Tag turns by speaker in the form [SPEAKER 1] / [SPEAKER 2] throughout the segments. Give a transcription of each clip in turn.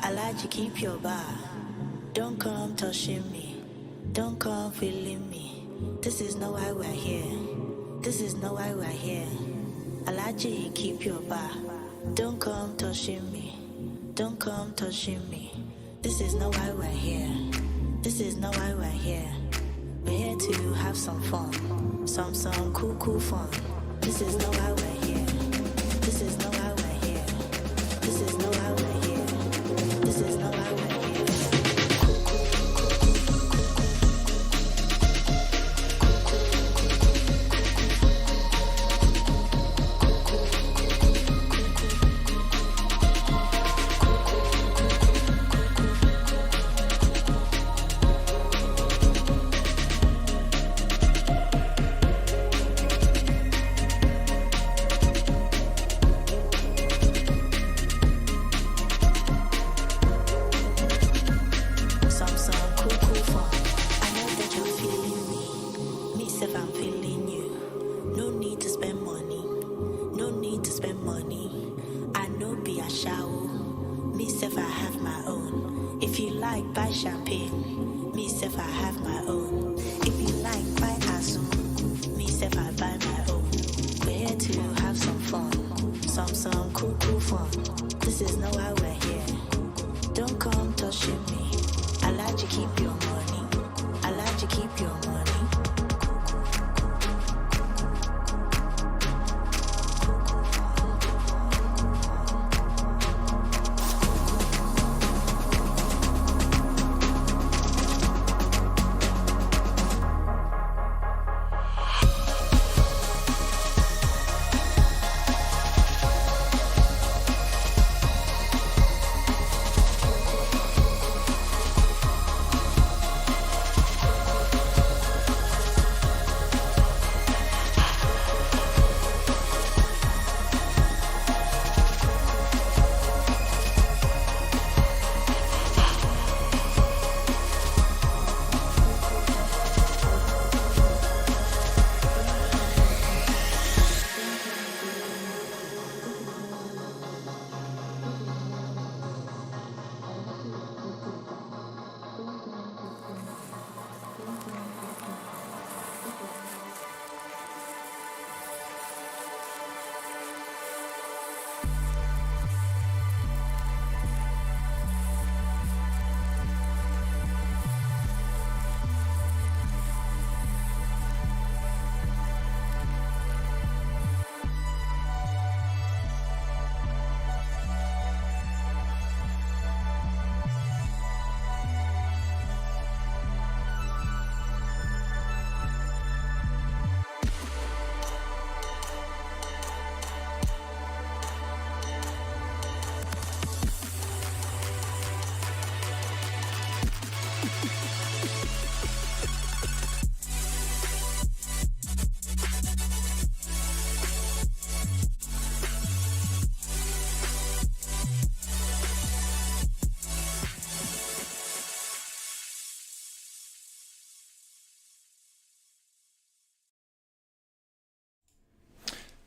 [SPEAKER 1] I like to keep your bar. Don't come touching me. Don't come feeling me. This is not why we're here. This is not why we're here. I like to keep your bar. Don't come touching me. Don't come touching me. This is not why we're here. This is not why we're here. We're here to have some fun. Some cool fun. This is not why we're here. This is not why we're here. This is not why we're here. This is not why we're here.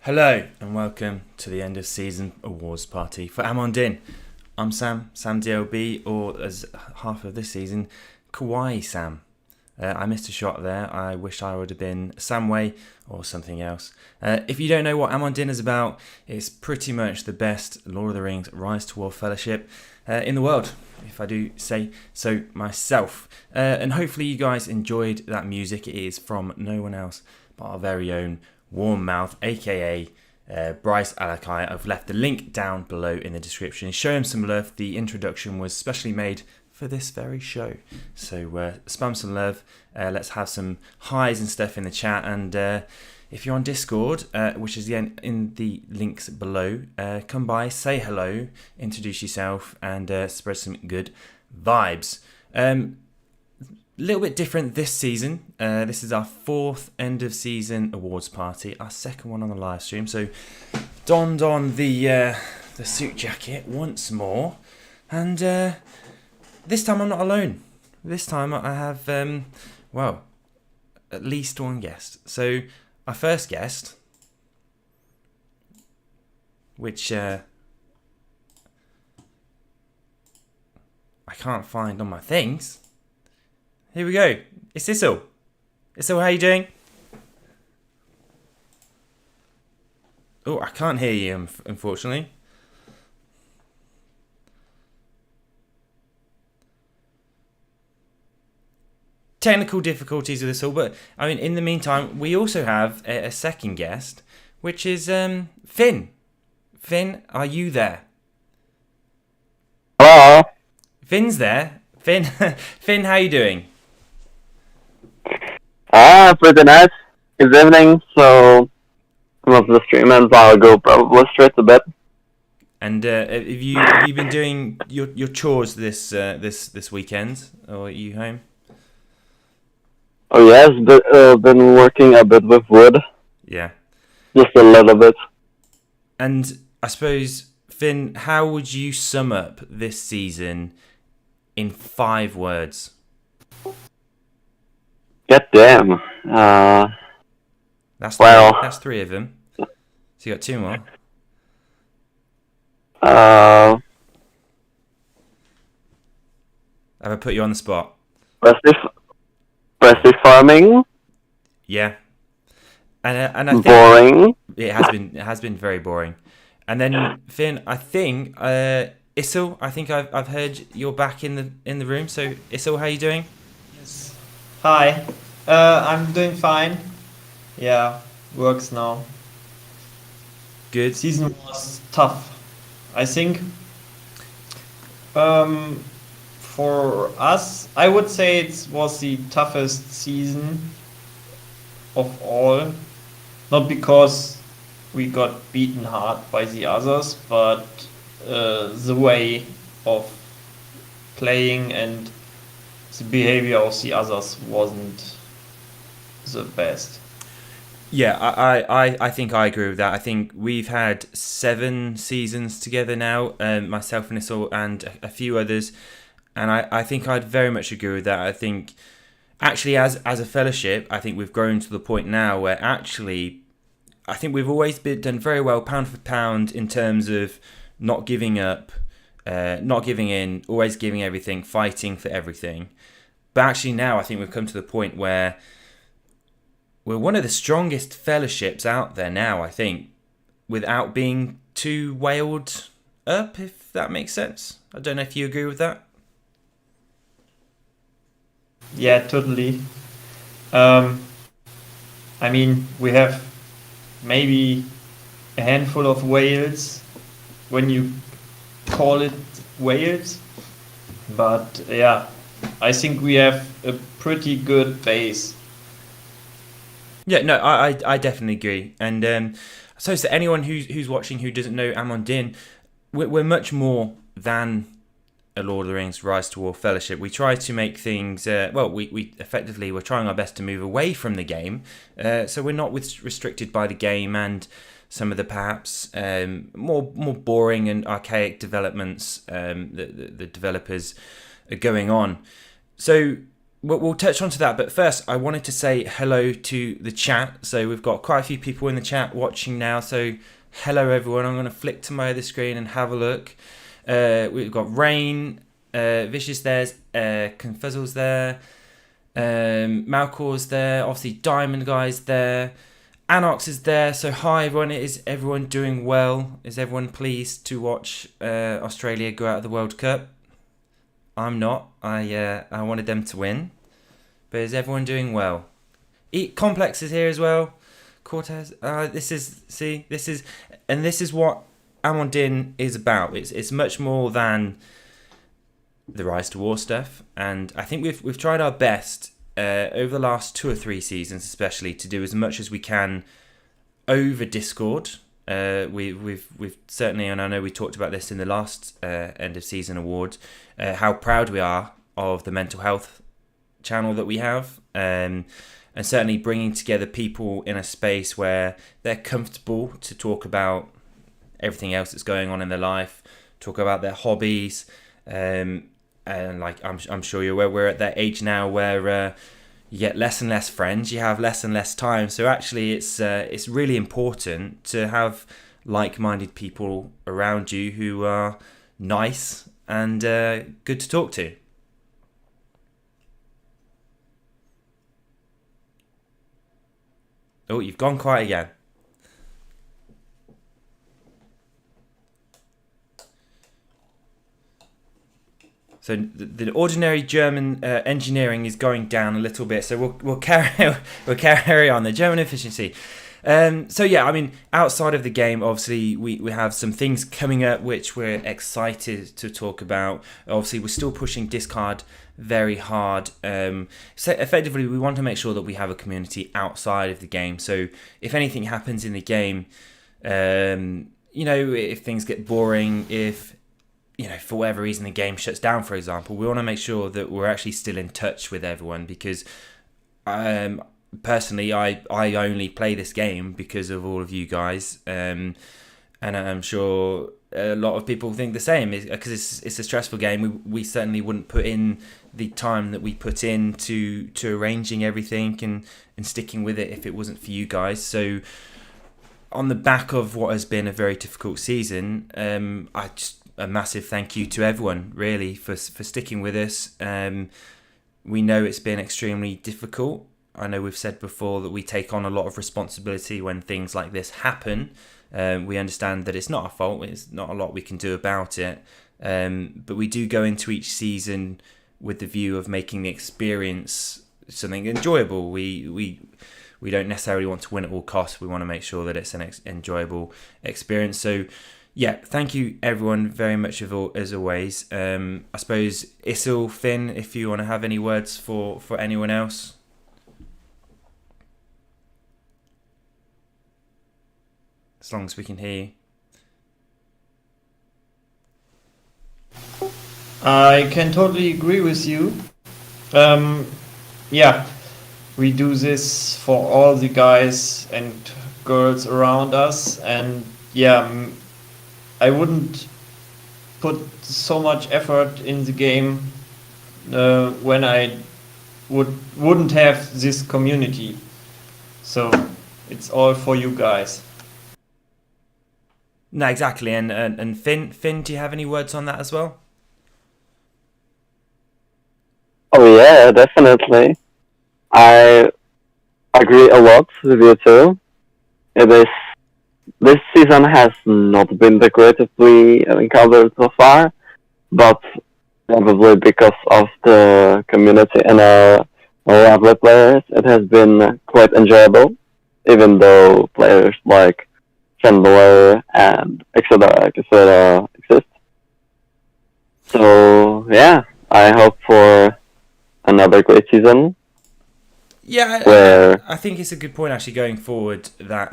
[SPEAKER 2] Hello and welcome to the end of season awards party for Amon Din. I'm Sam DLB, or as half of this season, Kawaii Sam. I missed a shot there. I wish I would have been Samway or something else. If you don't know what Amon Din is about, it's pretty much the best Lord of the Rings Rise to War Fellowship in the world, if I do say so myself. And hopefully you guys enjoyed that music. It is from no one else but our very own Warm Mouth, aka Bryce Alakai. I've left the link down below in the description. Show him some love. The introduction was specially made for this very show. So spam some love. Let's have some highs and stuff in the chat. And if you're on Discord, which is in the links below, come by, say hello, introduce yourself, and spread some good vibes. Little bit different this season. This is our fourth end of season awards party, our second one on the live stream. So donned on the suit jacket once more, and this time I'm not alone. This time I have at least one guest. So our first guest, which I can't find on my things. Here we go. It's Issel. Issel, how you doing? Oh, I can't hear you, unfortunately. Technical difficulties with this all, but I mean, in the meantime, we also have a second guest, which is Finn. Finn, are you there?
[SPEAKER 3] Hello.
[SPEAKER 2] Finn's there. Finn, Finn, how you doing?
[SPEAKER 3] Pretty nice. It's evening, so once the stream ends, I'll go probably straight to bed.
[SPEAKER 2] And have you been doing your chores this weekend, or are you home?
[SPEAKER 3] Oh yes, been working a bit with wood.
[SPEAKER 2] Yeah.
[SPEAKER 3] Just a little bit.
[SPEAKER 2] And I suppose, Finn, how would you sum up this season in 5 words?
[SPEAKER 3] God damn.
[SPEAKER 2] That's
[SPEAKER 3] well,
[SPEAKER 2] that's 3 of them. So you got 2 more.
[SPEAKER 3] Have
[SPEAKER 2] I put you on the spot?
[SPEAKER 3] Passive farming.
[SPEAKER 2] Yeah. And I think
[SPEAKER 3] Boring.
[SPEAKER 2] it has been very boring. And then Finn, I think Issel, I think I've heard you're back in the room. So Issel, how you doing?
[SPEAKER 4] Yes. Hi. I'm doing fine. Yeah, works now.
[SPEAKER 2] Good.
[SPEAKER 4] Season was tough, I think. For us, I would say it was the toughest season of all. Not because we got beaten hard by the others, but the way of playing and the behavior of the others wasn't the best.
[SPEAKER 2] Yeah, I think I agree with that. I think we've had 7 seasons together now, myself and Issel and a few others, and I think I'd very much agree with that. I think actually as a fellowship, I think we've grown to the point now where actually I think we've always done very well pound for pound in terms of not giving up, not giving in, always giving everything, fighting for everything. But actually now I think we've come to the point where we're one of the strongest fellowships out there now, I think, without being too wailed up, if that makes sense. I don't know if you agree with that.
[SPEAKER 4] Yeah, totally. I mean, we have maybe a handful of whales when you call it whales, but yeah, I think we have a pretty good base.
[SPEAKER 2] Yeah, no, I definitely agree. And so to anyone who's watching who doesn't know Amon Din, we're much more than a Lord of the Rings Rise to War fellowship. We try to make things, we effectively, we're trying our best to move away from the game. So we're not restricted by the game and some of the perhaps more boring and archaic developments the developers are going on. So we'll touch on to that, but first I wanted to say hello to the chat. So we've got quite a few people in the chat watching now. So hello everyone. I'm going to flick to my other screen and have a look. We've got Rain, Vicious there's, Confuzzle's there, Malcor's there, obviously Diamond Guy's there, Anox is there. So hi everyone, is everyone doing well? Is everyone pleased to watch Australia go out of the World Cup? I'm not. I wanted them to win. But is everyone doing well? Complex is here as well. Cortez. This is what Amon Din is about. It's much more than the Rise to War stuff, and I think we've tried our best over the last 2 or 3 seasons, especially, to do as much as we can over Discord. We've certainly, and I know we talked about this in the last end of season award, how proud we are of the mental health channel that we have, and certainly bringing together people in a space where they're comfortable to talk about everything else that's going on in their life, talk about their hobbies, and like I'm sure you're aware, we're at that age now where you get less and less friends, you have less and less time. So actually, it's really important to have like-minded people around you who are nice and good to talk to. Oh, you've gone quiet again. So the ordinary German engineering is going down a little bit. So we'll carry on the German efficiency. So yeah, I mean, outside of the game, obviously we have some things coming up which we're excited to talk about. Obviously, we're still pushing Discard very hard. So effectively, we want to make sure that we have a community outside of the game. So if anything happens in the game, if things get boring, if for whatever reason the game shuts down, for example, we want to make sure that we're actually still in touch with everyone, because personally, I only play this game because of all of you guys, and I'm sure a lot of people think the same, because it's a stressful game. We certainly wouldn't put in the time that we put in to arranging everything and sticking with it if it wasn't for you guys. So on the back of what has been a very difficult season, a massive thank you to everyone, really, for sticking with us. We know it's been extremely difficult. I know we've said before that we take on a lot of responsibility when things like this happen. We understand that it's not our fault. It's not a lot we can do about it. But we do go into each season with the view of making the experience something enjoyable. We don't necessarily want to win at all costs. We want to make sure that it's an enjoyable experience. So yeah, thank you everyone very much as always. I suppose Issel, Finn, if you want to have any words for anyone else. As long as we can hear you.
[SPEAKER 4] I can totally agree with you. Yeah, we do this for all the guys and girls around us, and yeah, I wouldn't put so much effort in the game when I wouldn't have this community. So it's all for you guys.
[SPEAKER 2] No, exactly. And Finn, do you have any words on that as well?
[SPEAKER 3] Oh yeah, definitely. I agree a lot with you too. This season has not been the greatest we have encountered so far, but probably because of the community and our lovely players, it has been quite enjoyable, even though players like Chandler and etc. exist. So yeah, I hope for another great season.
[SPEAKER 2] Yeah, I think it's a good point actually going forward that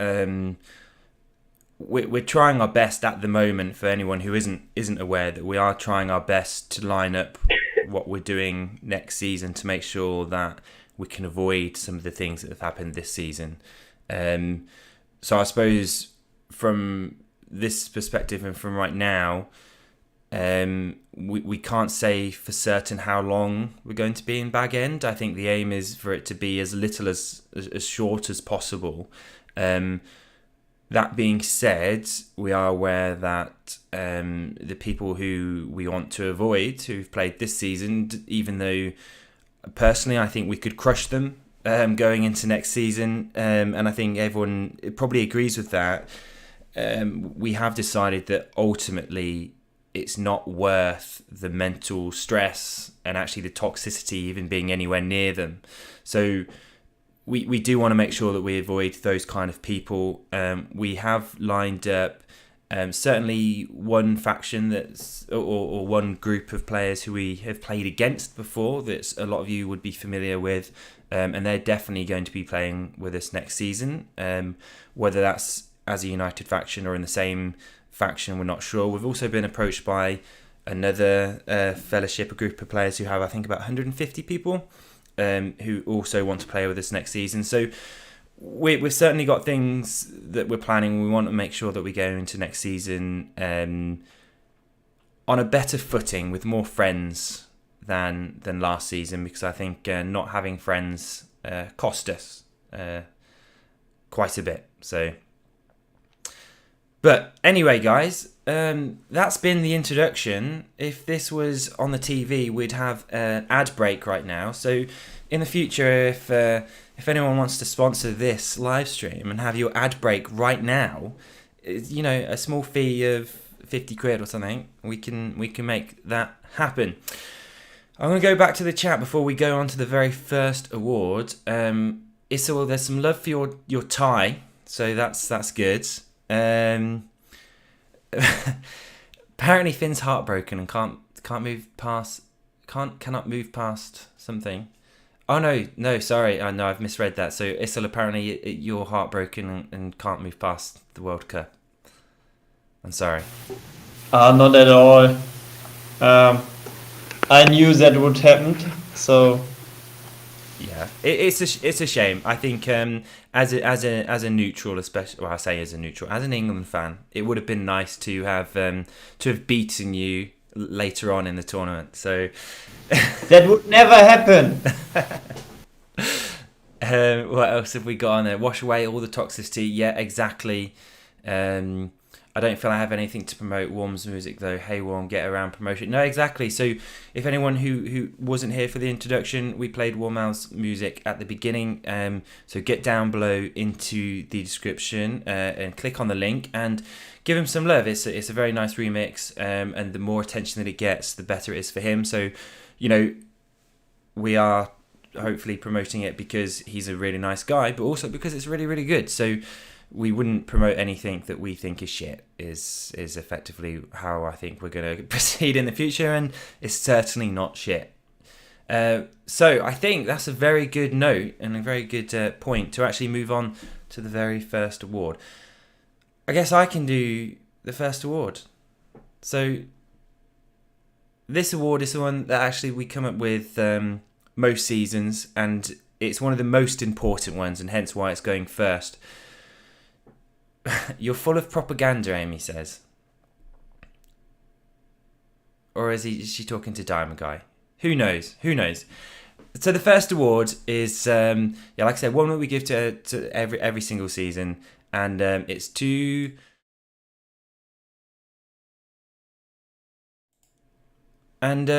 [SPEAKER 2] we're trying our best at the moment. For anyone who isn't aware, that we are trying our best to line up what we're doing next season to make sure that we can avoid some of the things that have happened this season. So I suppose from this perspective and from right now, we can't say for certain how long we're going to be in Bag End. I think the aim is for it to be as little as short as possible. That being said, we are aware that the people who we want to avoid, who've played this season, even though personally I think we could crush them going into next season, and I think everyone probably agrees with that, we have decided that ultimately it's not worth the mental stress and actually the toxicity even being anywhere near them. So we do want to make sure that we avoid those kind of people. We have lined up certainly one faction that's or one group of players who we have played against before that a lot of you would be familiar with, and they're definitely going to be playing with us next season. Whether that's as a united faction or in the same faction, we're not sure. We've also been approached by another fellowship, a group of players who have, I think, about 150 people who also want to play with us next season. So we've certainly got things that we're planning. We want to make sure that we go into next season on a better footing with more friends than last season, because I think not having friends cost us quite a bit. So. But anyway, guys, that's been the introduction. If this was on the TV, we'd have an ad break right now. So in the future, if anyone wants to sponsor this live stream and have your ad break right now, you know, a small fee of 50 quid or something, we can make that happen. I'm going to go back to the chat before we go on to the very first award. Issa, there's some love for your tie, so that's good. Apparently Finn's heartbroken and cannot move past something. Oh no, sorry, no, I've misread that. So Issel, apparently you're heartbroken and can't move past the World Cup. I'm sorry.
[SPEAKER 4] Not at all. I knew that would happen, so
[SPEAKER 2] yeah, it's a shame. I think as a neutral, especially, well, I say as a neutral, as an England fan, it would have been nice to have beaten you later on in the tournament. So
[SPEAKER 4] that would never happen.
[SPEAKER 2] What else have we got on there? Wash away all the toxicity. Yeah, exactly. I don't feel I have anything to promote Warm's music though. Hey Warm, get around promotion. No, exactly. So if anyone who wasn't here for the introduction, we played Warm's music at the beginning. So get down below into the description and click on the link and give him some love. It's a very nice remix, and the more attention that it gets, the better it is for him. So, you know, we are hopefully promoting it because he's a really nice guy, but also because it's really, really good. So we wouldn't promote anything that we think is shit, is effectively how I think we're going to proceed in the future, and it's certainly not shit. So I think that's a very good note and a very good point to actually move on to the very first award. I guess I can do the first award. So this award is the one that actually we come up with most seasons, and it's one of the most important ones, and hence why it's going first. You're full of propaganda, Amy says. Or is she talking to Diamond Guy? Who knows? So the first award is, like I said, one that we give to every single season, and it's to... And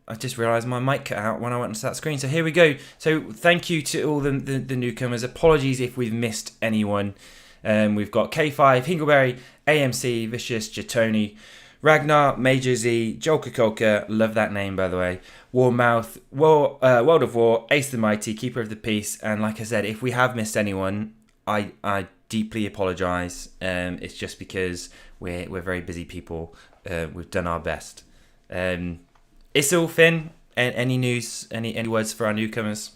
[SPEAKER 2] I just realised my mic cut out when I went onto that screen. So here we go. So thank you to all the newcomers. Apologies if we've missed anyone. We've got K5, Hingleberry, AMC, Vicious, Jatoni, Ragnar, Major Z, Joel Kokolka, love that name by the way, Warmouth, World of War, Ace the Mighty, Keeper of the Peace, and like I said, if we have missed anyone, I deeply apologise. It's just because we're very busy people. We've done our best. It's all Finn. Any news? Any words for our newcomers?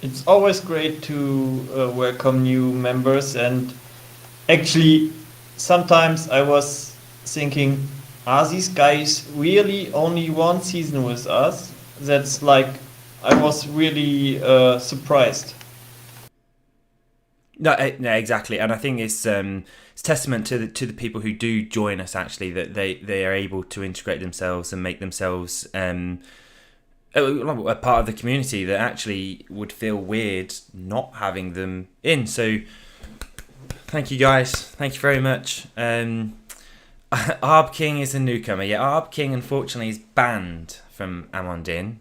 [SPEAKER 4] It's always great to welcome new members, and actually sometimes I was thinking, are these guys really only one season with us? That's like, I was really surprised.
[SPEAKER 2] No, exactly, and I think it's testament to the people who do join us actually, that they are able to integrate themselves and make themselves a part of the community that actually would feel weird not having them in. So thank you guys, thank you very much. Arb King is a newcomer. Yeah, Arb King unfortunately is banned from Amon Din.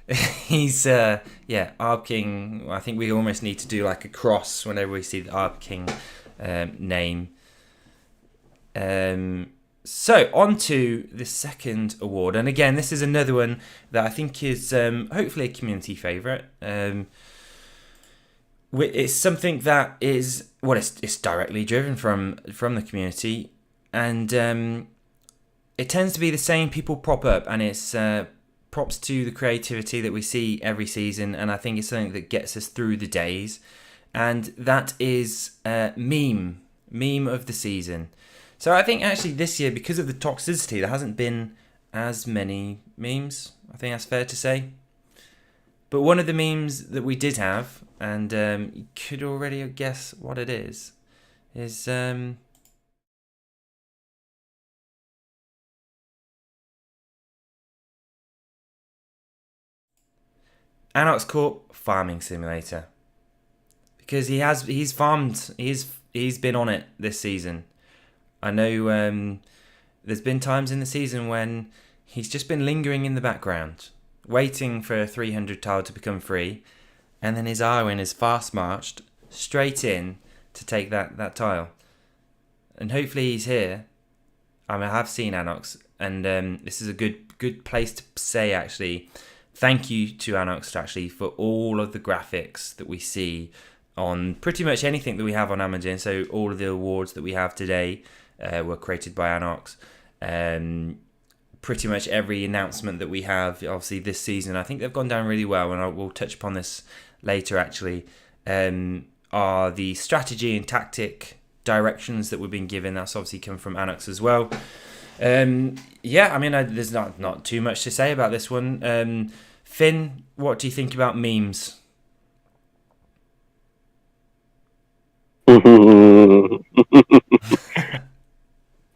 [SPEAKER 2] He's Arb King. I think we almost need to do like a cross whenever we see the Arb King name. So on to the second award, and again this is another one that I think is hopefully a community favourite. It's something that is it's directly driven from the community, and it tends to be the same people prop up, and it's props to the creativity that we see every season, and I think it's something that gets us through the days, and that is meme of the season. So I think actually this year, because of the toxicity, there hasn't been as many memes. I think that's fair to say. But one of the memes that we did have, and you could already guess what it is Anox Corp Farming Simulator. because he's farmed. He's been on it this season. I know there's been times in the season when he's just been lingering in the background, waiting for a 300 tile to become free, and then his Arwen is fast marched straight in to take that tile. And hopefully he's here. I mean, I have seen Anox, and this is a good place to say, actually, thank you to Anox, actually, for all of the graphics that we see on pretty much anything that we have on Amon Din. So all of the awards that we have today were created by Anox. Pretty much every announcement that we have, obviously, this season, I think they've gone down really well, and we'll touch upon this later, actually, are the strategy and tactic directions that we've been given. That's obviously come from Anox as well. Yeah, I mean, there's not too much to say about this one. Finn, what do you think about memes?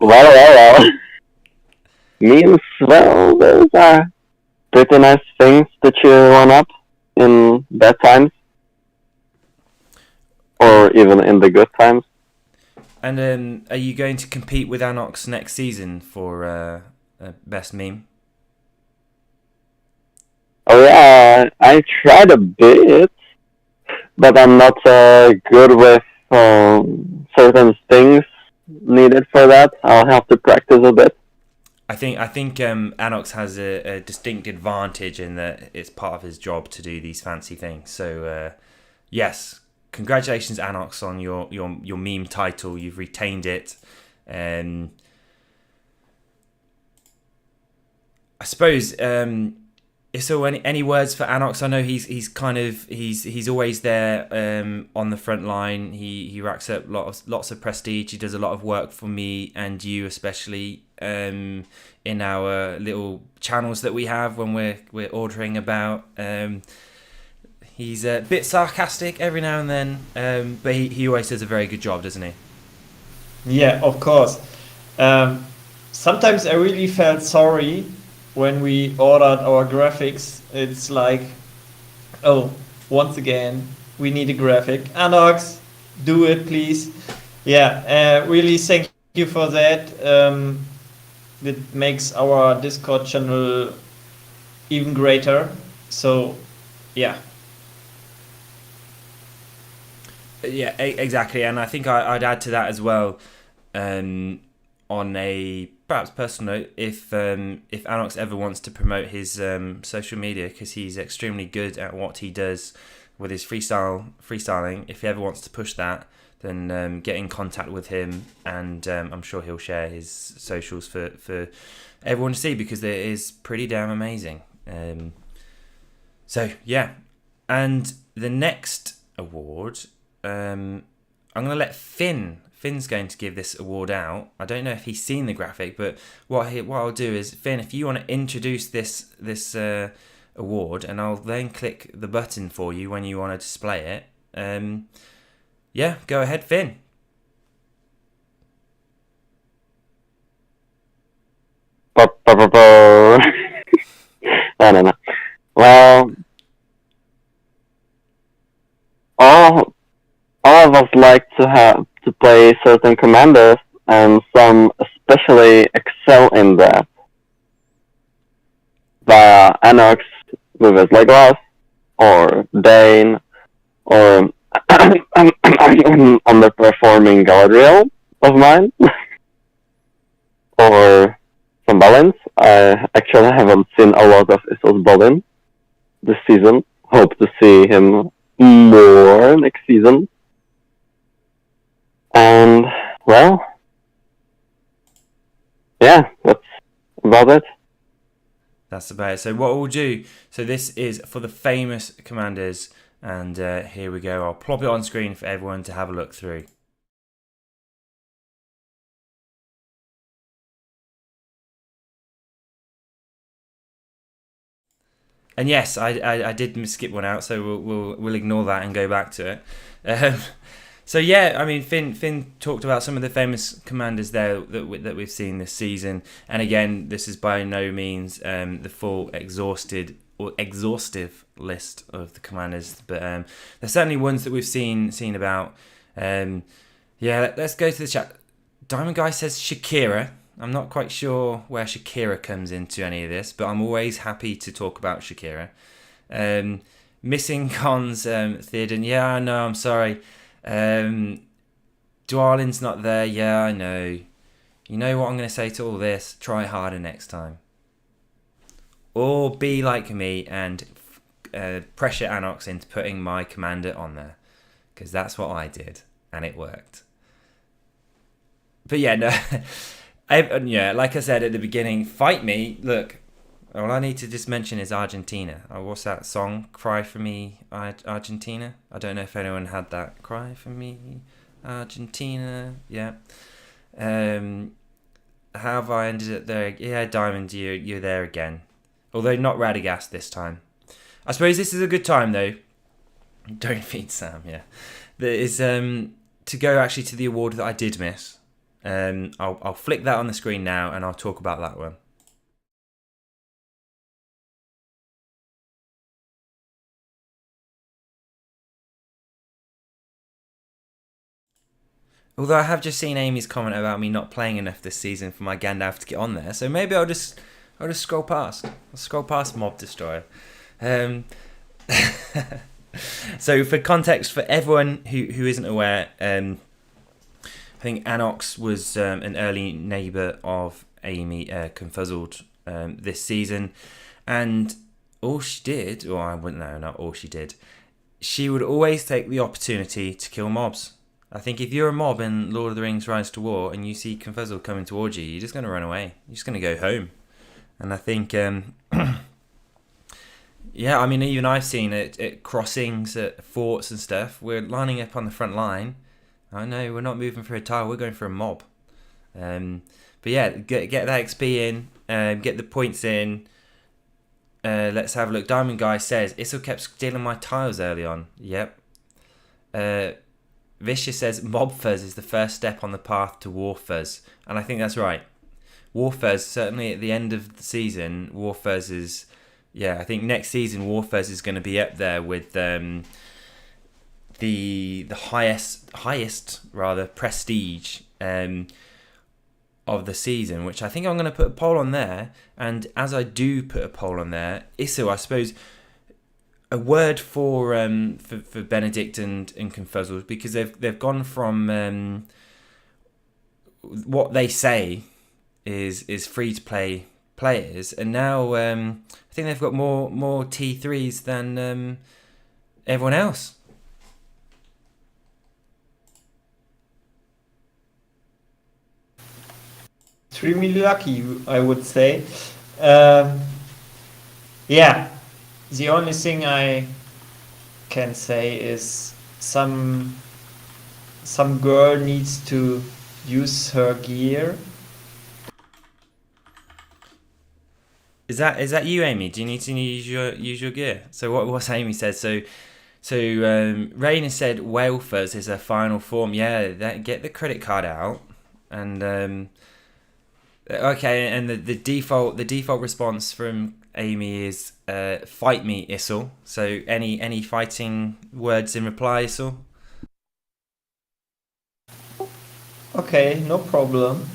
[SPEAKER 3] Well. Memes, well, those are pretty nice things to cheer one up in bad times. Or even in the good times.
[SPEAKER 2] And are you going to compete with Anox next season for best meme?
[SPEAKER 3] Oh yeah, I tried a bit, but I'm not good with certain things needed for that. I'll have to practice a bit.
[SPEAKER 2] I think Anox has a distinct advantage in that it's part of his job to do these fancy things. So yes, congratulations, Anox, on your meme title. You've retained it. I suppose. Is there any words for Anox? I know he's always there on the front line. He racks up lots of prestige. He does a lot of work for me and you, especially in our little channels that we have when we're ordering about. He's a bit sarcastic every now and then, but he always does a very good job, doesn't he?
[SPEAKER 4] Yeah, of course. Sometimes I really felt sorry when we ordered our graphics. It's like, oh, once again, we need a graphic. Anox, do it, please. Yeah, really thank you for that. It makes our Discord channel even greater. So, yeah.
[SPEAKER 2] Yeah, exactly. And I think I'd add to that as well, on a perhaps personal note, if Anox ever wants to promote his social media, because he's extremely good at what he does with his freestyling, if he ever wants to push that, then get in contact with him, and I'm sure he'll share his socials for everyone to see, because it is pretty damn amazing. So yeah, and the next award, I'm going to let Finn's going to give this award out. I don't know if he's seen the graphic, but what I'll do is, Finn, if you want to introduce this award, and I'll then click the button for you when you want to display it. Yeah, go ahead, Finn.
[SPEAKER 3] No. Well, all of us like to play certain commanders, and some especially excel in that. Via Anox with his Legolas, or Dane, or underperforming Galadriel of mine, or some balance. I actually haven't seen a lot of Isos Bolin this season. Hope to see him more next season. And, well, yeah, that's about it.
[SPEAKER 2] That's about it. So what we'll do, so this is for the famous commanders, and here we go. I'll plop it on screen for everyone to have a look through. And yes, I did skip one out, so we'll ignore that and go back to it. So yeah, I mean, Finn talked about some of the famous commanders there that we've seen this season, and again, this is by no means the full exhausted or exhaustive list of the commanders, but there's certainly ones that we've seen about. Let's go to the chat. Diamond Guy says Shakira. I'm not quite sure where Shakira comes into any of this, but I'm always happy to talk about Shakira. Missing Cons, Theoden. Yeah, I know, I'm sorry. Dwalin's not there. Yeah, I know. You know what I'm going to say to all this? Try harder next time. Or be like me and pressure Anox into putting my commander on there. Because that's what I did. And it worked. But yeah, no. Like I said at the beginning, fight me. Look, all I need to just mention is Argentina. What's that song? Cry for me, Argentina? I don't know if anyone had that. Cry for me, Argentina. Yeah. How have I ended up there? Yeah, Diamond, you're there again. Although not Radagast this time. I suppose this is a good time though. Don't feed Sam, yeah. That is to go actually to the award that I did miss. I'll flick that on the screen now and I'll talk about that one. Although I have just seen Amy's comment about me not playing enough this season for my Gandalf to get on there, so maybe I'll just scroll past. I'll scroll past Mob Destroyer. So for context, for everyone who isn't aware, I think Anox was an early neighbour of Amy Confuzzled this season, and all she did, or I wouldn't know, not all she did, she would always take the opportunity to kill mobs. I think if you're a mob in Lord of the Rings Rise to War and you see Confuzzled coming towards you, you're just going to run away. You're just going to go home. And I think, yeah, I mean, even I've seen it at crossings, at forts and stuff. We're lining up on the front line. I know, we're not moving for a tile, we're going for a mob. But yeah, get that XP in, get the points in. Let's have a look. Diamond Guy says, Issel kept stealing my tiles early on. Yep. Vicious says, Mob Fuzz is the first step on the path to War Fuzz. And I think that's right. War Fuzz, certainly at the end of the season, War Fuzz is... Yeah, I think next season War Fuzz is going to be up there with the highest prestige of the season, which I think I'm going to put a poll on there. And as I do put a poll on there, Issel, I suppose... A word for Benedict and Confuzzled, because they've gone from what they say is free to play players, and now I think they've got more T3s than everyone else.
[SPEAKER 4] Extremely lucky, I would say. Yeah. The only thing I can say is some girl needs to use her gear.
[SPEAKER 2] Is that you, Amy? Do you need to use your gear? So what's Amy said? So Rain has said Whale Fuzz is her final form. Yeah, get the credit card out and okay. And the default response from Amy is fight me, Issel. So any fighting words in reply, Issel?
[SPEAKER 4] Okay, no problem.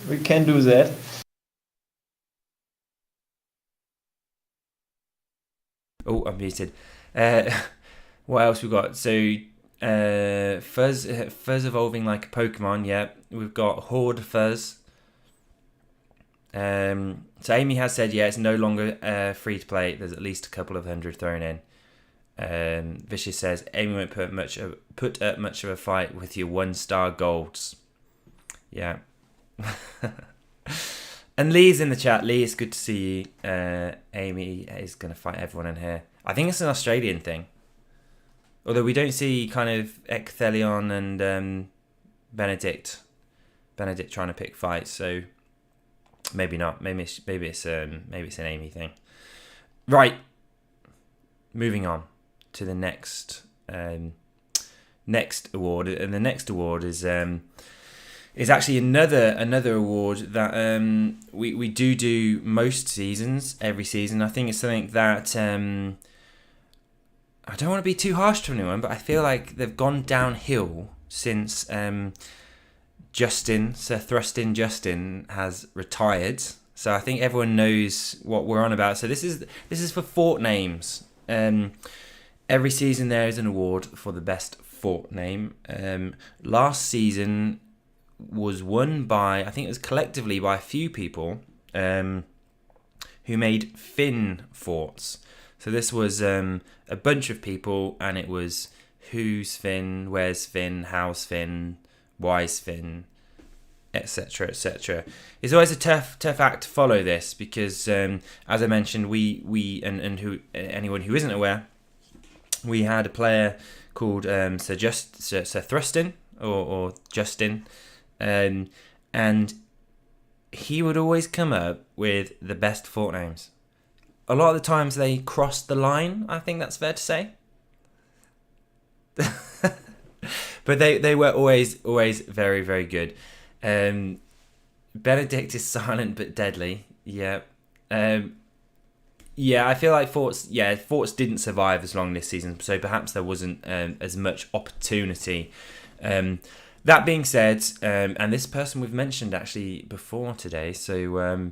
[SPEAKER 4] We can do that.
[SPEAKER 2] Oh, I'm muted. What else we got? So Fuzz evolving like a Pokemon. Yeah, we've got Horde Fuzz. So Amy has said, yeah, it's no longer free to play. There's at least a couple of hundred thrown in. Vicious says, Amy won't put up much of a fight with your 1-star golds. Yeah. And Lee's in the chat. Lee, it's good to see you. Amy is going to fight everyone in here. I think it's an Australian thing. Although we don't see kind of Ecthelion and Benedict trying to pick fights, so... Maybe not. Maybe it's an Amy thing. Right. Moving on to the next award, and the next award is is actually another award that we do most seasons, every season. I think it's something that I don't want to be too harsh to anyone, but I feel like they've gone downhill since Sir Thrustin Justin has retired. So I think everyone knows what we're on about. So this is for fort names. Every season there is an award for the best fort name. Last season was won by, I think it was collectively by a few people who made Finn forts. So this was a bunch of people, and it was who's Finn, where's Finn, how's Finn, why's Finn, etc., etc. It's always a tough act to follow this because, as I mentioned, we and who anyone who isn't aware, we had a player called Sir Thrustin or Justin, and he would always come up with the best fort names. A lot of the times they crossed the line. I think that's fair to say. But they were always very, very good. Benedict is silent but deadly. Yeah. Yeah, I feel like forts didn't survive as long this season, so perhaps there wasn't as much opportunity. That being said, and this person we've mentioned actually before today, so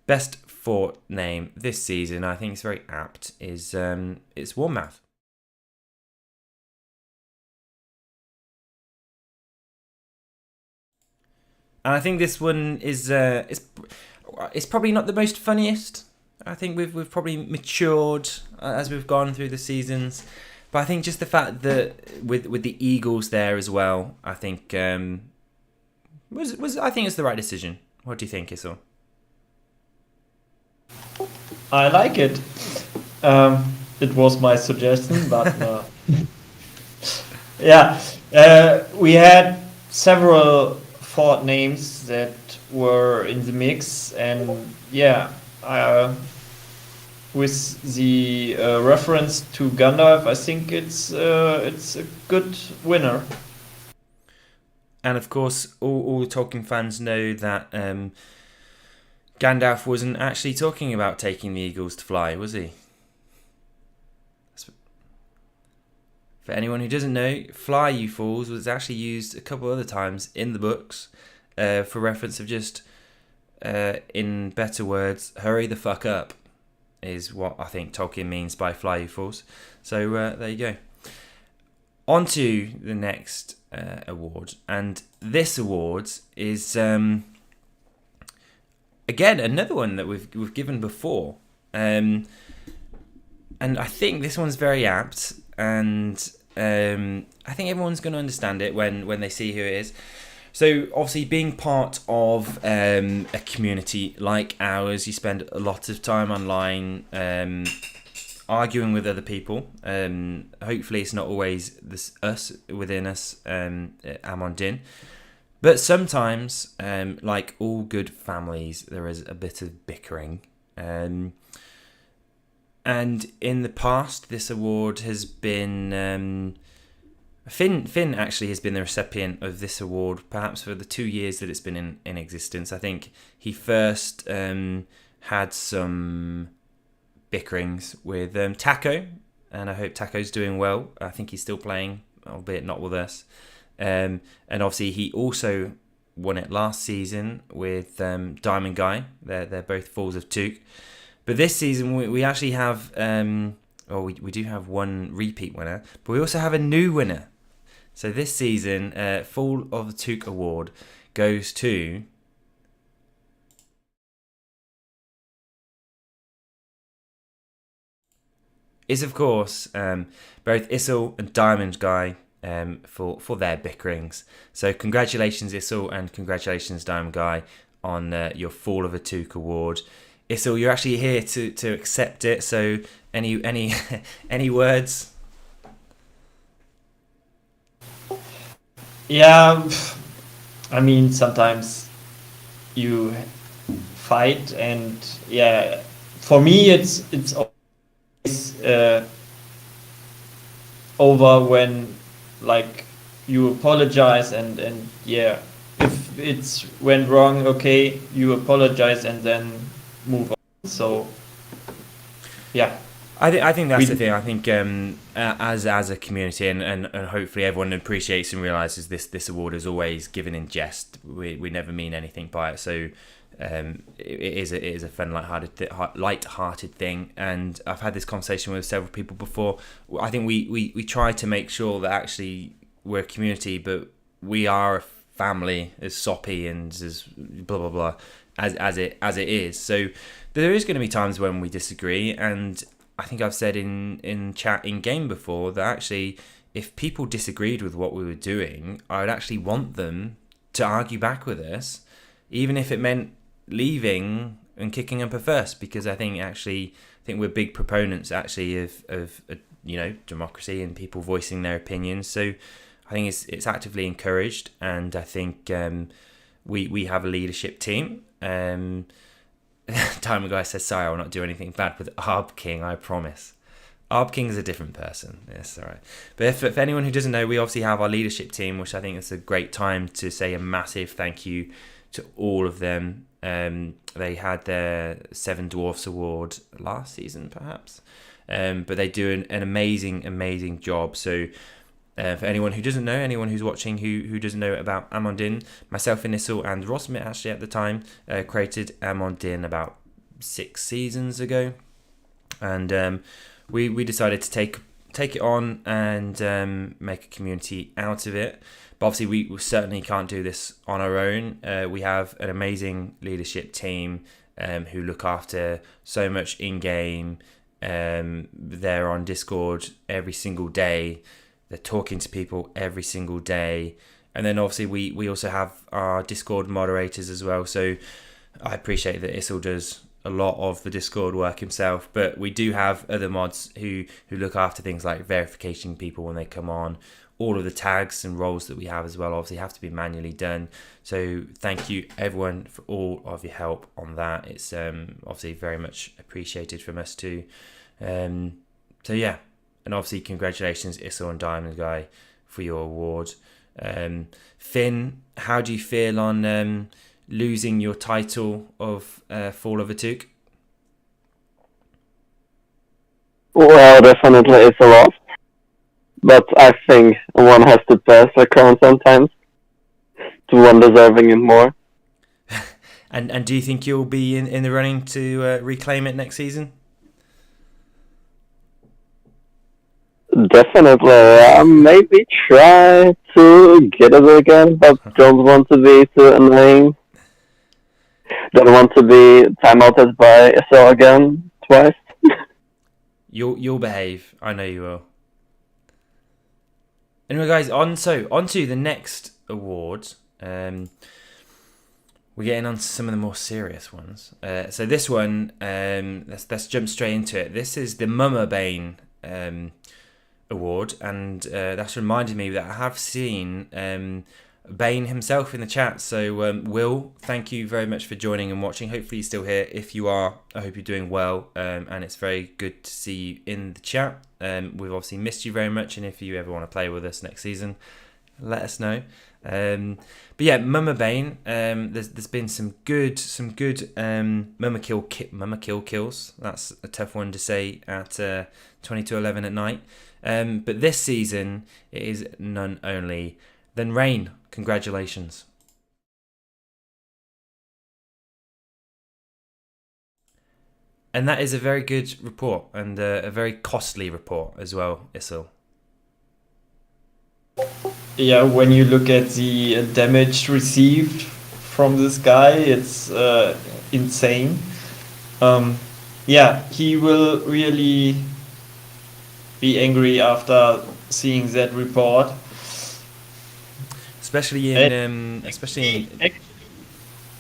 [SPEAKER 2] best fort name this season, I think it's very apt, is it's Warmouth. And I think this one is it's probably not the most funniest. I think we've probably matured as we've gone through the seasons, but I think just the fact that with the Eagles there as well, I think was I think it's the right decision. What do you think, Issel?
[SPEAKER 4] I like it. It was my suggestion, but yeah, we had several fort names that were in the mix, and yeah, with the reference to Gandalf, I think it's a good winner.
[SPEAKER 2] And of course, all Tolkien fans know that Gandalf wasn't actually talking about taking the eagles to fly, was he? For anyone who doesn't know, "Fly, you fools" was actually used a couple other times in the books for reference of just, in better words, hurry the fuck up, is what I think Tolkien means by "Fly, you fools." So there you go. On to the next award, and this award is again another one that we've given before, and I think this one's very apt, and I think everyone's going to understand it when they see who it is. So obviously, being part of a community like ours, you spend a lot of time online arguing with other people. Hopefully it's not always us within us at Amon Din, but sometimes, like all good families, there is a bit of bickering. And in the past, this award has been Finn actually has been the recipient of this award, perhaps for the 2 years that it's been in existence. I think he first had some bickerings with Taco, and I hope Taco's doing well. I think he's still playing, albeit not with us. And obviously he also won it last season with Diamond Guy. They're both Falls of Took. But this season we actually have, we do have one repeat winner, but we also have a new winner. So this season, Fall of the Took award goes to is of course both Issel and Diamond Guy for their bickerings. So congratulations Issel and congratulations Diamond Guy on your Fall of a Took award. Issel, you're actually here to accept it. So any any words?
[SPEAKER 4] Yeah, I mean sometimes you fight, and yeah, for me it's always over when like you apologize and yeah, if it's went wrong, okay, you apologize and then move on. So, yeah.
[SPEAKER 2] I think that's the thing. I think as a community, and hopefully everyone appreciates and realizes this award is always given in jest. We never mean anything by it. So it is a fun, light-hearted thing. And I've had this conversation with several people before. I think we try to make sure that actually we're a community, but we are a family, as soppy and as blah blah blah as it is. So there is going to be times when we disagree, and I think I've said in chat in game before that actually if people disagreed with what we were doing, I would actually want them to argue back with us, even if it meant leaving and kicking up a fuss, because I think we're big proponents actually of democracy and people voicing their opinions. So I think it's actively encouraged, and I think we have a leadership team. Time ago I said, sorry, I will not do anything bad with Arb King, I promise. Arb King is a different person. Yes, all right. But if anyone who doesn't know, we obviously have our leadership team, which I think is a great time to say a massive thank you to all of them. They had their Seven Dwarfs Award last season, perhaps. But they do an amazing job. So for anyone who doesn't know, anyone who's watching who doesn't know about Amon Din, myself, Inissal, and Rosmit actually at the time created Amon Din about 6 seasons ago, and we decided to take it on and make a community out of it. But obviously we certainly can't do this on our own. We have an amazing leadership team who look after so much in-game. They're on Discord every single day. They're talking to people every single day. And then obviously we also have our Discord moderators as well. So I appreciate that Issel does a lot of the Discord work himself, but we do have other mods who look after things like verification people when they come on. All of the tags and roles that we have as well obviously have to be manually done. So thank you everyone for all of your help on that. It's obviously very much appreciated from us too. So yeah. And obviously, congratulations, Issel and Diamond Guy, for your award. Finn, how do you feel on losing your title of Fall of a Took?
[SPEAKER 3] Well, definitely it's a loss. But I think one has to pass a crown sometimes to one deserving it more.
[SPEAKER 2] And do you think you'll be in the running to reclaim it next season?
[SPEAKER 3] Definitely. Maybe try to get it again, but don't want to be too annoying. Don't want to be timeouted by SL again twice.
[SPEAKER 2] You'll behave. I know you will. Anyway, guys, on to the next award. We're getting on to some of the more serious ones. So this one, let's jump straight into it. This is the Mama Bane award, and that's reminded me that I have seen Bane himself in the chat. So Will, thank you very much for joining and watching. Hopefully you're still here. If you are, I hope you're doing well, and it's very good to see you in the chat. We've obviously missed you very much, and if you ever want to play with us next season, let us know. But yeah, Mama Bane, there's been some good Mama kill kills. That's a tough one to say at 22:11 at night. But this season it is none only than Rain. Congratulations. And that is a very good report, and a very costly report as well, Issel.
[SPEAKER 4] Yeah, when you look at the damage received from this guy, it's insane. Yeah, he will really be angry after seeing that report.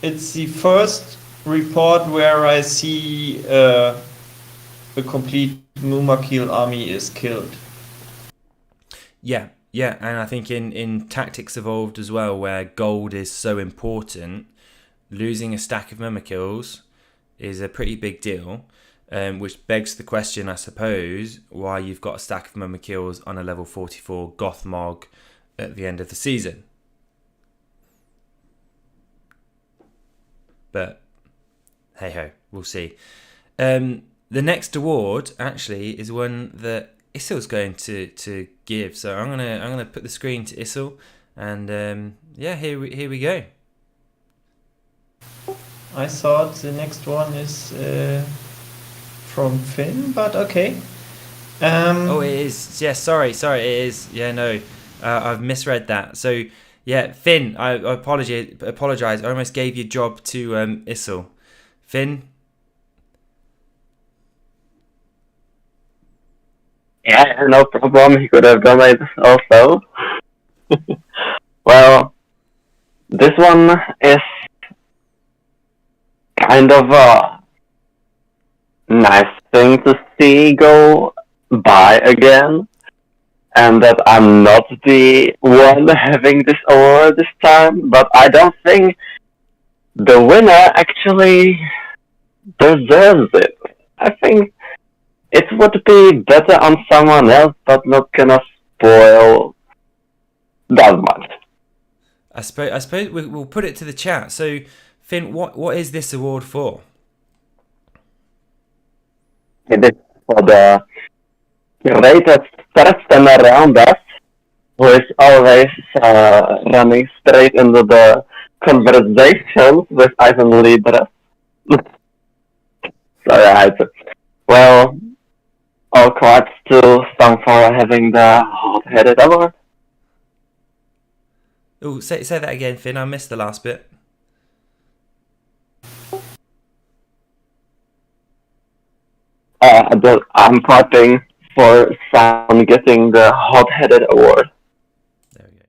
[SPEAKER 4] It's the first report where I see a complete Mumakil army is killed.
[SPEAKER 2] Yeah, and I think in Tactics Evolved as well, where gold is so important, losing a stack of Mumakils is a pretty big deal, which begs the question, I suppose, why you've got a stack of Mumakils on a level 44 Goth Mog at the end of the season. but hey ho, we'll see. The next award actually is one that Issel's going to give. So I'm gonna put the screen to Issel, and here we go.
[SPEAKER 4] I thought the next one is from Finn, but okay.
[SPEAKER 2] Oh, it is. Yeah, sorry, it is. Yeah, no, I've misread that. So yeah, Finn, I apologize. I almost gave your job to Issel. Finn.
[SPEAKER 3] Yeah, no problem. He could have done it also. Well, this one is kind of a nice thing to see go by again, and that I'm not the one having this award this time, but I don't think the winner actually deserves it. I think it would be better on someone else, but not gonna spoil that much.
[SPEAKER 2] I suppose we'll put it to the chat. So, Finn, what is this award for?
[SPEAKER 3] It is for the greatest person around us, who is always running straight into the conversations with Ivan leaders. Alright. Well, all cards to Song for having the hot-headed award.
[SPEAKER 2] Oh, say that again, Finn. I missed the last bit.
[SPEAKER 3] I'm clapping for Sam getting the hot-headed award.
[SPEAKER 2] There we go.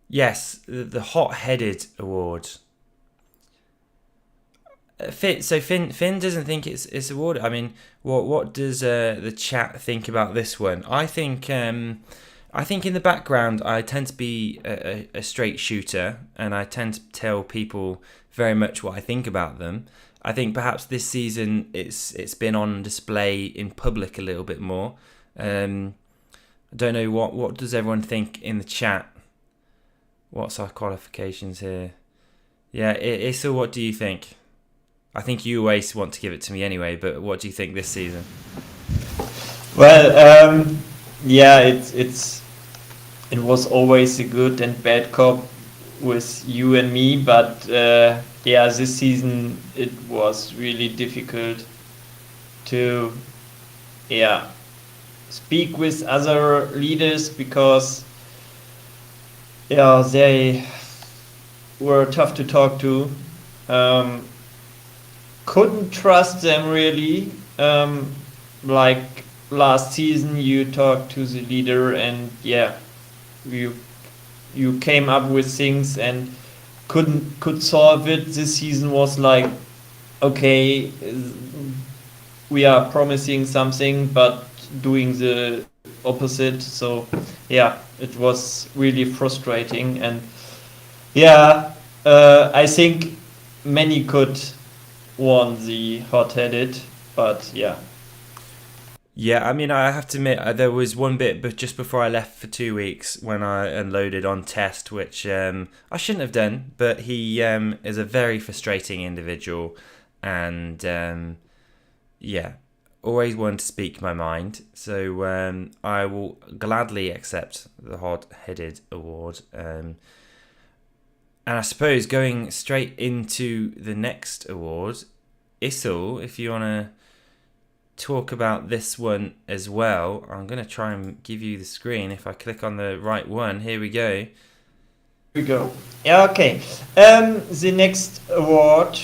[SPEAKER 2] Yes, the hot-headed award. Finn doesn't think it's awarded. I mean, what does the chat think about this one? I think in the background I tend to be a straight shooter, and I tend to tell people very much what I think about them. I think perhaps this season it's been on display in public a little bit more. I don't know what does everyone think in the chat. What's our qualifications here? Yeah, Issa, what do you think? I think you always want to give it to me anyway, but what do you think this season?
[SPEAKER 4] Well, yeah, it was always a good and bad cop with you and me, but yeah, this season it was really difficult to speak with other leaders because they were tough to talk to. Couldn't trust them really. Like last season, you talked to the leader, and you came up with things and could solve it. This season was like, okay, we are promising something, but doing the opposite. So yeah, it was really frustrating, and I think many could won the hot-headed, but yeah.
[SPEAKER 2] Yeah, I mean, I have to admit, there was one bit, but just before I left for 2 weeks, when I unloaded on Test, which I shouldn't have done, but he is a very frustrating individual, and always one to speak my mind. So I will gladly accept the hot-headed award. And I suppose going straight into the next award, Issel, if you want to talk about this one as well, I'm going to try and give you the screen. If I click on the right one, here we go.
[SPEAKER 4] Here we go. Yeah, okay. The next award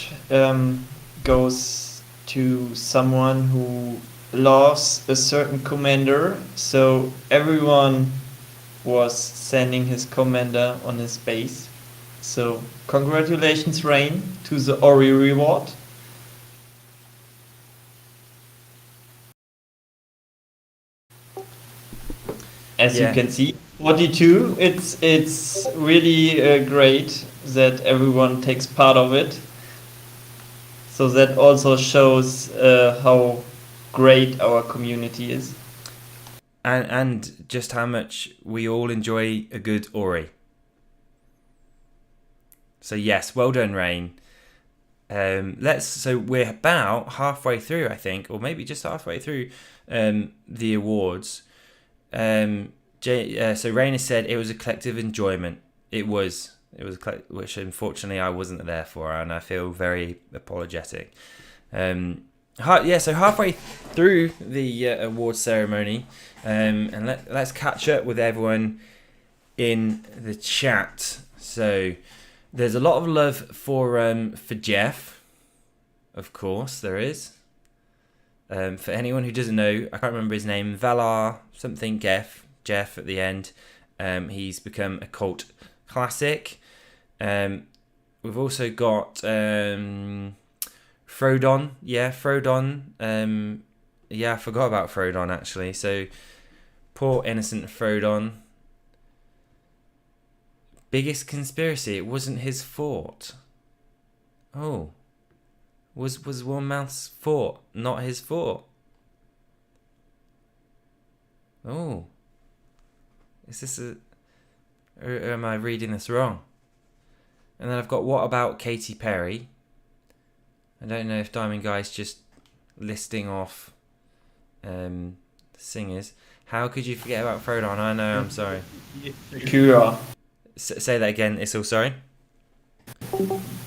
[SPEAKER 4] goes to someone who loves a certain commander. So everyone was sending his commander on his base. So congratulations, Rain, to the Ori reward. As you can see, 42. It's really great that everyone takes part of it. So that also shows how great our community is.
[SPEAKER 2] And just how much we all enjoy a good Ori. So yes, well done, Rain. So we're about halfway through, I think, or maybe just halfway through the awards. So Rain has said it was a collective enjoyment. It was which unfortunately I wasn't there for, and I feel very apologetic. So halfway through the award ceremony, and let's catch up with everyone in the chat. So there's a lot of love for Jeff, of course there is. For anyone who doesn't know, I can't remember his name, Valar something Jeff at the end. He's become a cult classic. We've also got Frodon. Frodon. I forgot about Frodon actually. So poor innocent Frodon. Biggest conspiracy, it wasn't his fault. Oh. Was Wormmouth's fault not his fault? Oh. Is this or am I reading this wrong? And then I've got, what about Katy Perry? I don't know if Diamond Guy's just listing off singers. How could you forget about Frodon? I know, I'm sorry.
[SPEAKER 4] Shakira.
[SPEAKER 2] Say that again, Issel, sorry.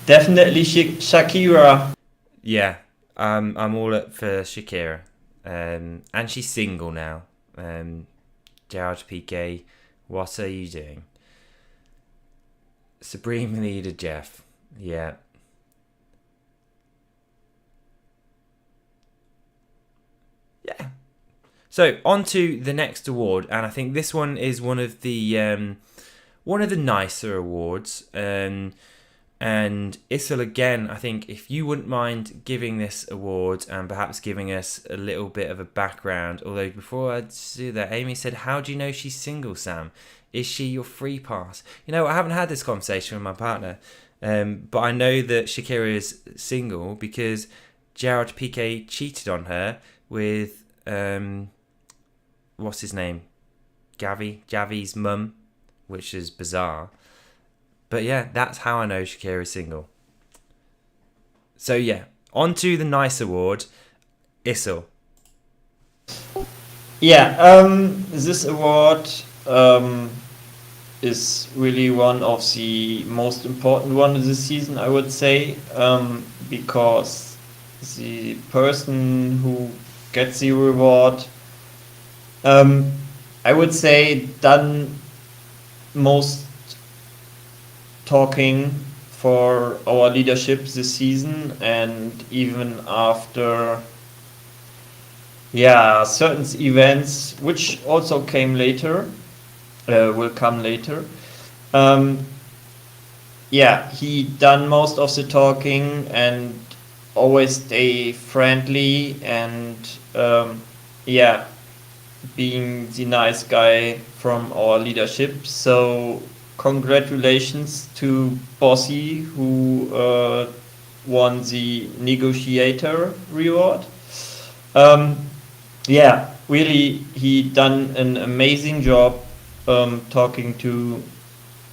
[SPEAKER 4] Definitely Shakira.
[SPEAKER 2] Yeah, I'm all up for Shakira. And she's single now. Gerard Piqué, what are you doing? Supreme Leader Jeff. Yeah. Yeah. So on to the next award, and I think this one is one of the nicer awards. And Issel, again, I think if you wouldn't mind giving this award and perhaps giving us a little bit of a background. Although before I do that, Amy said, "How do you know she's single, Sam? Is she your free pass?" You know, I haven't had this conversation with my partner, but I know that Shakira is single because Gerard Piqué cheated on her with what's his name, Javi's mum, which is bizarre. But yeah, that's how I know Shakira is single. So yeah, on to the nice award, Issel.
[SPEAKER 4] Yeah, this award is really one of the most important ones of the season, I would say, because the person who gets the reward, I would say, done most talking for our leadership this season, and even after certain events which also came later, will come later. He done most of the talking and always stay friendly and being the nice guy from our leadership. So congratulations to Bossy, who won the negotiator reward. Really, he done an amazing job talking to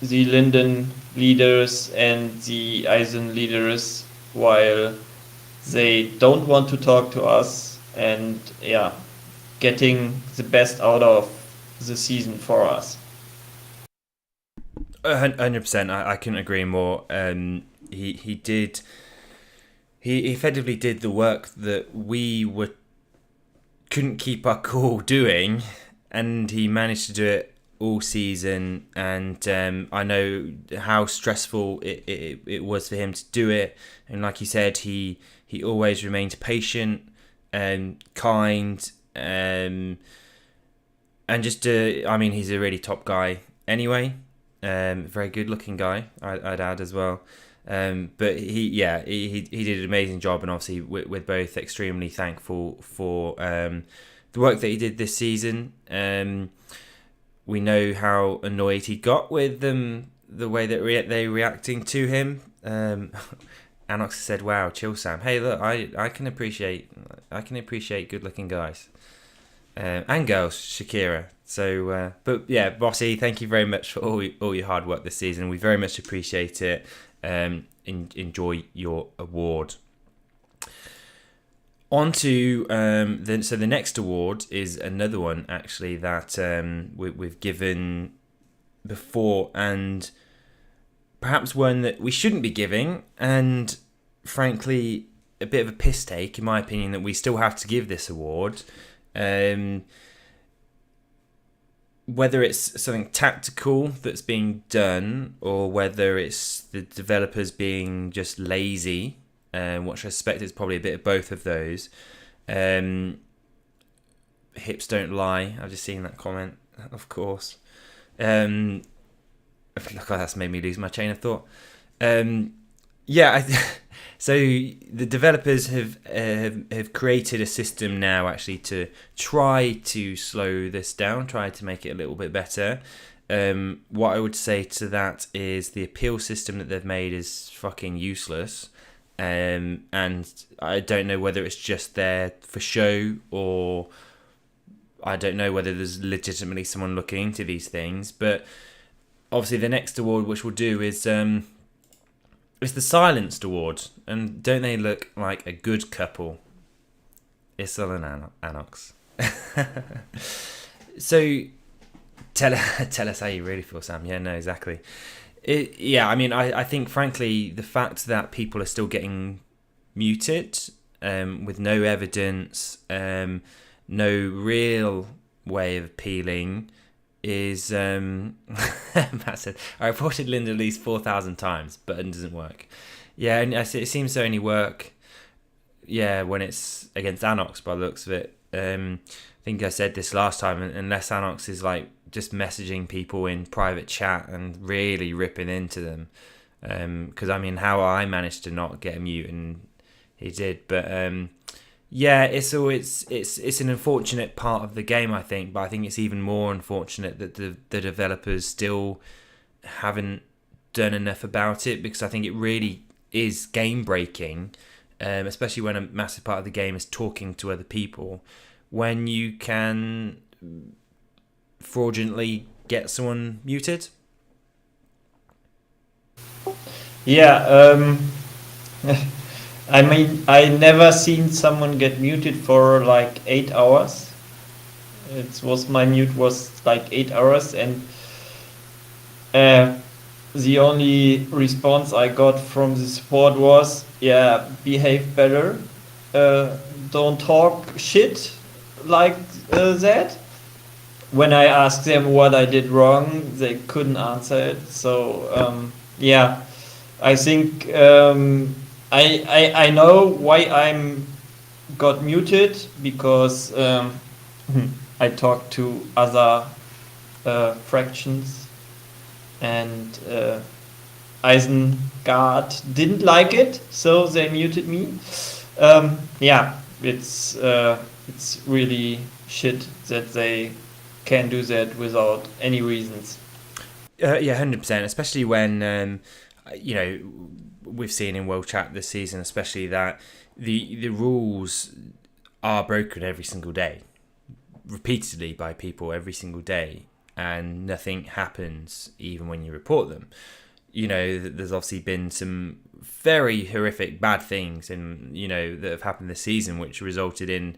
[SPEAKER 4] the Linden leaders and the Eisen leaders while they don't want to talk to us, and getting the best out of the season for us.
[SPEAKER 2] 100%. I couldn't agree more. He effectively did the work that we couldn't keep our cool doing, and he managed to do it all season. And I know how stressful it was for him to do it. And like you said, he always remained patient and kind, and just he's a really top guy anyway. Very good looking guy, I'd add as well. But he did an amazing job, and obviously we're both extremely thankful for the work that he did this season. We know how annoyed he got with them, the way that they reacting to him. Anox said, "Wow, chill, Sam. Hey, look, I can appreciate good looking guys and girls, Shakira." So, but yeah, Bossy, thank you very much for all your hard work this season. We very much appreciate it. enjoy your award. On to the next award is another one actually that we've given before, and perhaps one that we shouldn't be giving, and frankly a bit of a piss take in my opinion that we still have to give this award. Whether it's something tactical that's being done or whether it's the developers being just lazy, which I suspect is probably a bit of both of those. Hips don't lie. I've just seen that comment, of course. Look, that's made me lose my chain of thought. So the developers have created a system now actually to try to slow this down, try to make it a little bit better. What I would say to that is the appeal system that they've made is fucking useless. And I don't know whether it's just there for show, or I don't know whether there's legitimately someone looking into these things. But obviously the next award which we'll do is it's the Silenced Award, and don't they look like a good couple? Issel and Anox. So tell us how you really feel, Sam. Yeah, no, exactly. I think frankly the fact that people are still getting muted with no evidence, no real way of appealing is Matt said, I reported Linda at least 4,000 times, but it doesn't work. Yeah, and it seems to only work when it's against Anox by the looks of it. I think I said this last time, unless Anox is like just messaging people in private chat and really ripping into them. Because how I managed to not get a mute, and he did. But it's an unfortunate part of the game, I think. But I think it's even more unfortunate that the developers still haven't done enough about it, because I think it really is game breaking, especially when a massive part of the game is talking to other people. When you can fraudulently get someone muted.
[SPEAKER 4] Yeah, I never seen someone get muted for like 8 hours. My mute was like 8 hours, and the only response I got from the support was, yeah, behave better, don't talk shit like that. When I asked them what I did wrong, they couldn't answer it. So I think I know why I'm got muted, because I talked to other fractions, and Isengard didn't like it, so they muted me. It's really shit that they can do that without any reasons.
[SPEAKER 2] 100%, especially when we've seen in World Chat this season, especially that the rules are broken every single day, repeatedly by people every single day, and nothing happens even when you report them. There's obviously been some very horrific bad things that have happened this season, which resulted in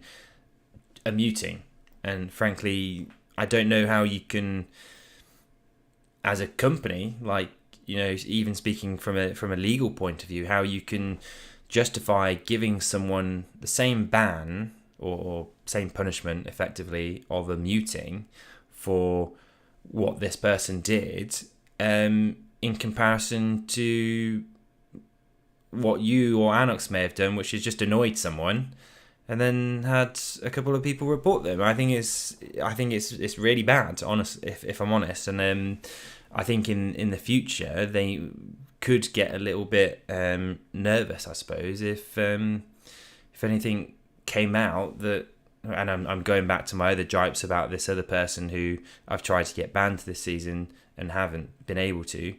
[SPEAKER 2] a muting. And frankly, I don't know how you can, as a company, even speaking from a legal point of view, how you can justify giving someone the same ban or same punishment, effectively, of a muting for what this person did, in comparison to what you or Anox may have done, which is just annoyed someone and then had a couple of people report them. I think it's really bad, if I'm honest. And I think in the future they could get a little bit nervous, I suppose, if anything came out that. And I'm going back to my other gripes about this other person who I've tried to get banned this season and haven't been able to.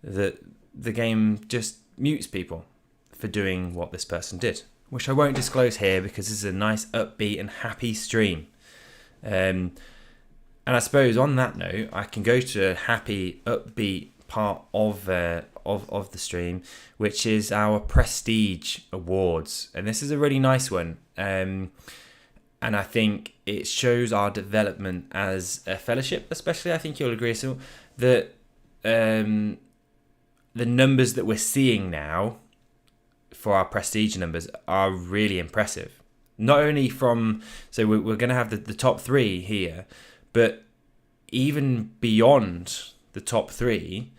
[SPEAKER 2] That the game just mutes people for doing what this person did, which I won't disclose here because this is a nice, upbeat and happy stream. And I suppose on that note, I can go to a happy, upbeat part of of the stream, which is our Prestige Awards. And this is a really nice one. And I think it shows our development as a fellowship, especially. I think you'll agree, so that the numbers that we're seeing now for our Prestige numbers are really impressive. Not only so we're going to have the top 3 here, but even beyond the top 3,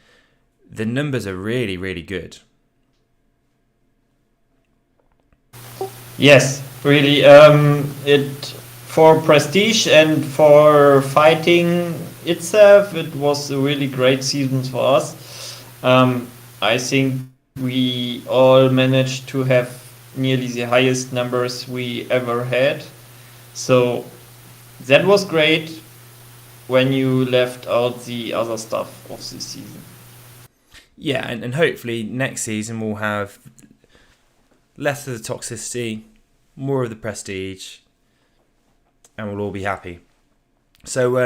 [SPEAKER 2] the numbers are really, really good.
[SPEAKER 4] Yes, really. It for Prestige and for fighting itself, it was a really great season for us. I think we all managed to have nearly the highest numbers we ever had. So that was great when you left out the other stuff of this season.
[SPEAKER 2] Yeah, and hopefully next season we'll have less of the toxicity, more of the prestige, and we'll all be happy. So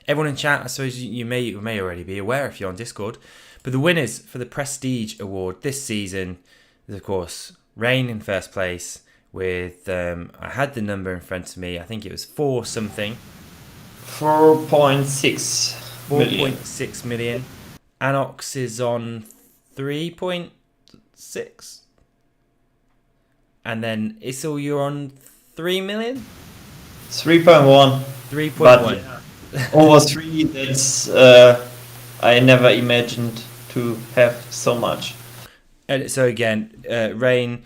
[SPEAKER 2] everyone in chat, I suppose you may already be aware if you're on Discord, but the winners for the Prestige Award this season is, of course, Rain in first place with, I had the number in front of me, I think it was 4 something.
[SPEAKER 4] 4.6
[SPEAKER 2] million. Anox is on 3.6. And then Issel, you're on 3 million?
[SPEAKER 4] 3.1.
[SPEAKER 2] 3.1.
[SPEAKER 4] Over 3, that's I never imagined to have so much.
[SPEAKER 2] And so again, Rain,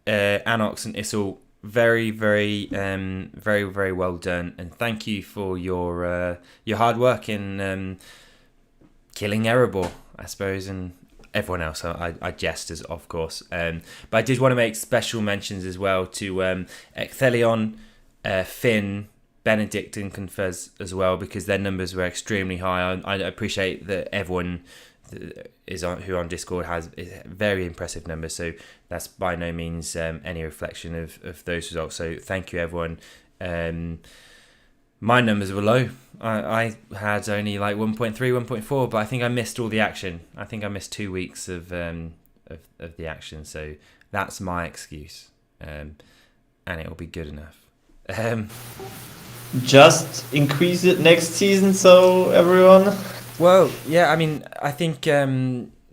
[SPEAKER 2] Anox, and Issel, very, very, very well done, and thank you for your hard work in killing Erebor, I suppose, and everyone else. I jest, as of course, but I did want to make special mentions as well to Ecthelion, Finn, Benedict, and Confess as well, because their numbers were extremely high. I appreciate that everyone who on Discord has very impressive numbers, so that's by no means any reflection of those results, so thank you everyone. My numbers were low. I had only like 1.3, 1.4, but I think I missed all the action. I think I missed 2 weeks of the action, so that's my excuse, and it'll be good enough.
[SPEAKER 4] Just increase it next season, so everyone.
[SPEAKER 2] Well, yeah, I mean, I think I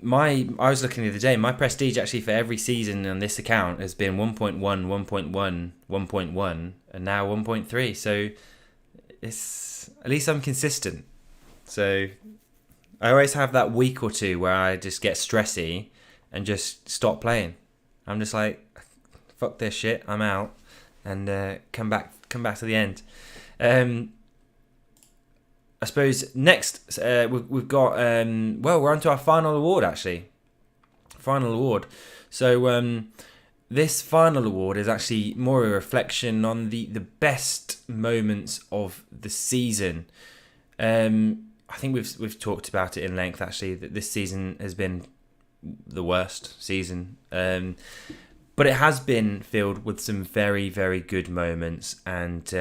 [SPEAKER 2] was looking the other day, my prestige actually for every season on this account has been 1.1, 1.1, 1.1, and now 1.3. So it's, at least I'm consistent. So I always have that week or two where I just get stressy and just stop playing. I'm just like, fuck this shit, I'm out, and come back to the end. I suppose next we've got we're on to our final award actually. Final award. So this final award is actually more a reflection on the best moments of the season. I think we've talked about it in length actually, that this season has been the worst season. But it has been filled with some very, very good moments, and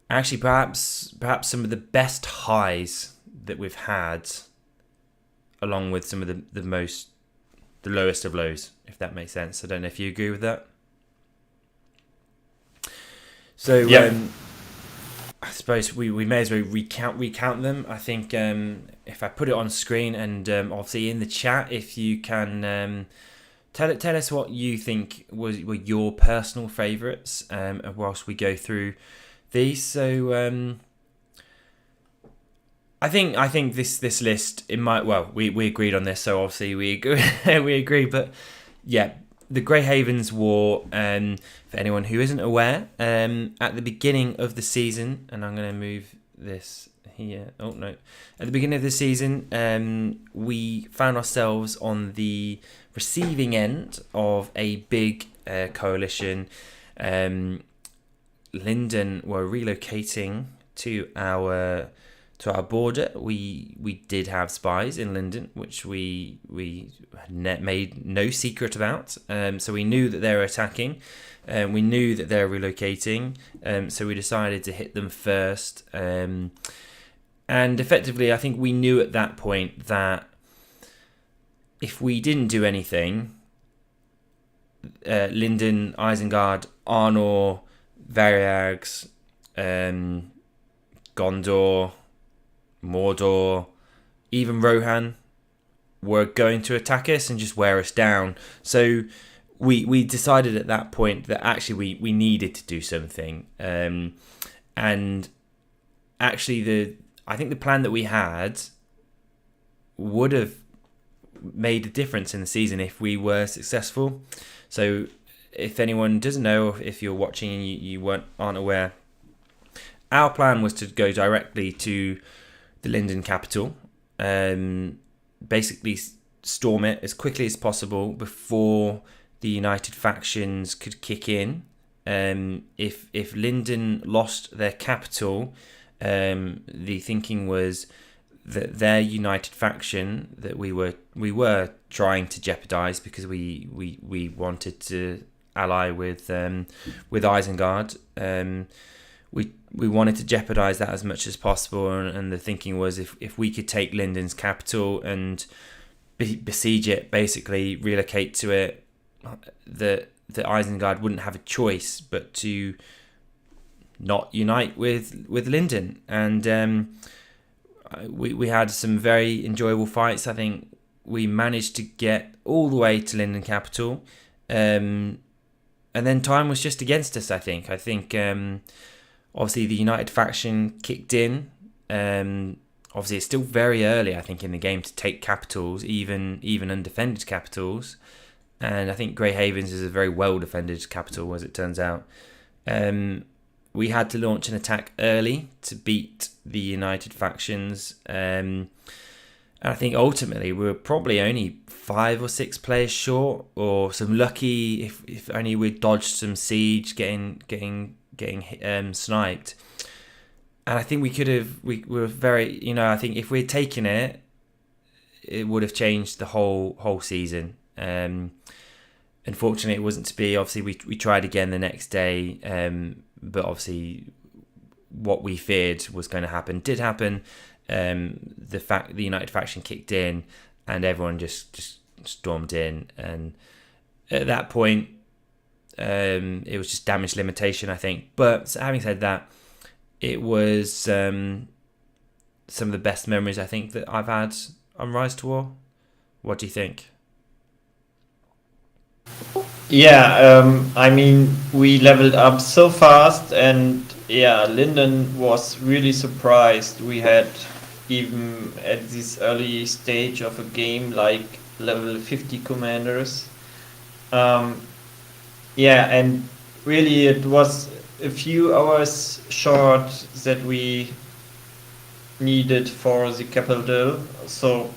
[SPEAKER 2] actually, perhaps some of the best highs that we've had, along with some of the lowest of lows, if that makes sense. I don't know if you agree with that. So
[SPEAKER 4] yeah.
[SPEAKER 2] I suppose we may as well recount them. I think if I put it on screen and obviously in the chat, if you can tell us what you think were your personal favourites, whilst we go through these. So I think this list, it might, well, we agreed on this, so obviously we agree, but yeah, the Grey Havens War, for anyone who isn't aware, at the beginning of the season, and I'm going to move this here, oh no, at the beginning of the season, we found ourselves on the receiving end of a big coalition. Linden were relocating to our border. We did have spies in Linden, which we made no secret about. So we knew that they were attacking. We knew that they were relocating. So we decided to hit them first. And effectively, I think we knew at that point that if we didn't do anything, Linden, Isengard, Arnor, Variags, Gondor, Mordor, even Rohan were going to attack us and just wear us down. So we decided at that point that actually we needed to do something. And actually I think the plan that we had would have made a difference in the season if we were successful. So if anyone doesn't know, if you're watching and you aren't aware, our plan was to go directly to the Linden capital, basically storm it as quickly as possible before the United factions could kick in. If Linden lost their capital, the thinking was that their United faction that we were trying to jeopardize, because we wanted to ally with Isengard. We wanted to jeopardize that as much as possible, and the thinking was if we could take Linden's capital and besiege it, basically relocate to it, that Isengard wouldn't have a choice but to not unite with Linden. And we had some very enjoyable fights. I think we managed to get all the way to Linden capital, and then time was just against us. I think obviously the United faction kicked in. Obviously it's still very early, I think, in the game to take capitals, even undefended capitals. And I think Grey Havens is a very well defended capital, as it turns out. We had to launch an attack early to beat the United factions. And I think ultimately we were probably only 5 or 6 players short, or some lucky if only we dodged some siege getting sniped. And I think we were very, I think if we'd taken it, it would have changed the whole season. Unfortunately, it wasn't to be. Obviously, we tried again the next day, but obviously, what we feared was going to happen did happen. The United faction kicked in, and everyone just stormed in, and at that point, it was just damage limitation, I think. But having said that, it was some of the best memories I think that I've had on Rise to War. What do you think?
[SPEAKER 4] Yeah, I mean, we leveled up so fast, and yeah, Linden was really surprised. We had, even at this early stage of a game, like level 50 commanders. Yeah, and really it was a few hours short that we needed for the capital. So,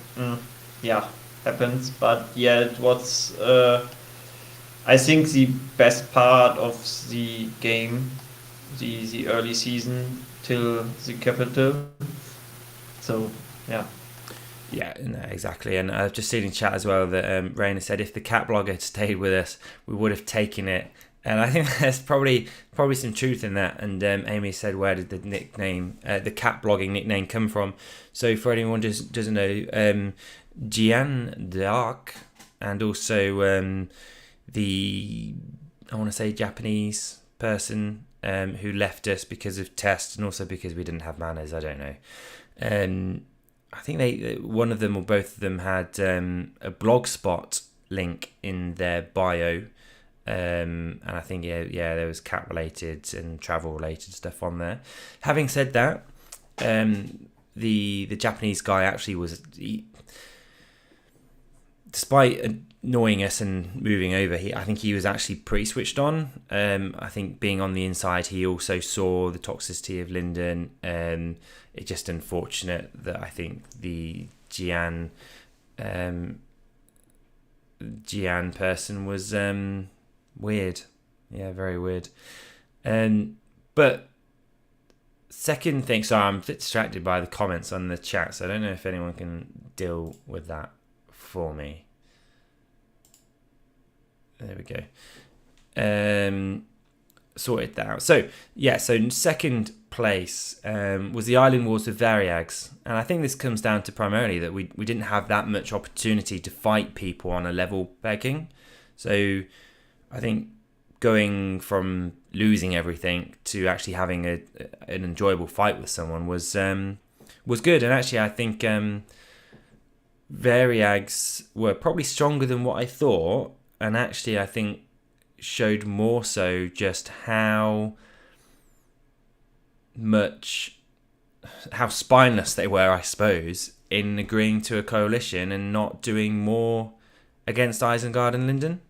[SPEAKER 4] yeah, happens. But yeah, it was, I think, the best part of the game, the early season till the capital. So, yeah.
[SPEAKER 2] Yeah, no, exactly. And I've just seen in chat as well that Raina said if the cat blogger had stayed with us, we would have taken it. And I think there's probably some truth in that. And Amy said, where did the nickname, the cat blogging nickname, come from? So for anyone who doesn't know, Gian Dark, and also the, I want to say, Japanese person who left us because of tests, and also because we didn't have manners. I don't know. I think one of them or both of them had a blogspot link in their bio, and I think there was cat related and travel related stuff on there. Having said that, the Japanese guy actually was, despite annoying us and moving over, I think he was actually pretty switched on. I think being on the inside, he also saw the toxicity of Linden. It's just unfortunate that I think the Gian person was weird. Yeah, very weird. But second thing, so I'm a bit distracted by the comments on the chat, so I don't know if anyone can deal with that for me. There we go. Sorted that out. So yeah, so second place was the Island Wars with Variags. And I think this comes down to primarily that we didn't have that much opportunity to fight people on a level pegging. So I think going from losing everything to actually having an enjoyable fight with someone was good. And actually I think Variags were probably stronger than what I thought. And actually I think showed more so just how spineless they were, I suppose, in agreeing to a coalition and not doing more against Isengard and Linden.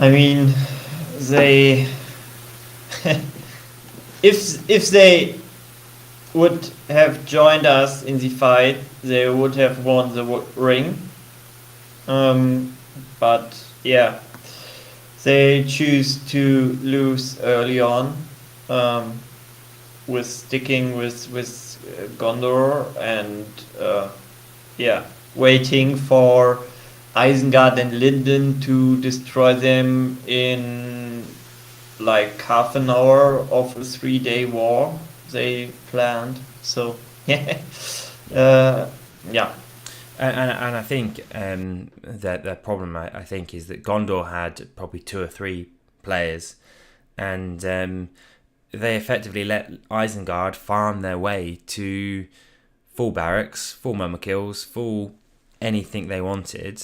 [SPEAKER 4] I mean, they if they would have joined us in the fight, they would have won the ring. But yeah, they choose to lose early on, with sticking with Gondor and waiting for Isengard and Linden to destroy them in like half an hour of a 3-day war they planned. So yeah.
[SPEAKER 2] And I think that the problem I think is that Gondor had probably 2 or 3 players, and they effectively let Isengard farm their way to full barracks, full mummer kills, full anything they wanted.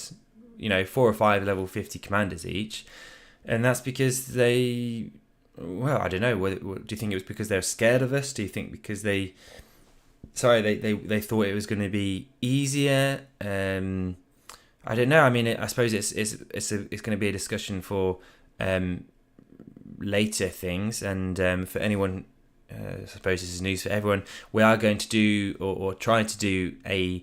[SPEAKER 2] 4 or 5 level 50 commanders each, and that's because they. Well, I don't know. Do you think it was because they were scared of us? Do you think because they thought it was going to be easier? I don't know. I mean, I suppose it's going to be a discussion for later things, and for anyone, I suppose this is news for everyone. We are going to do or try to do a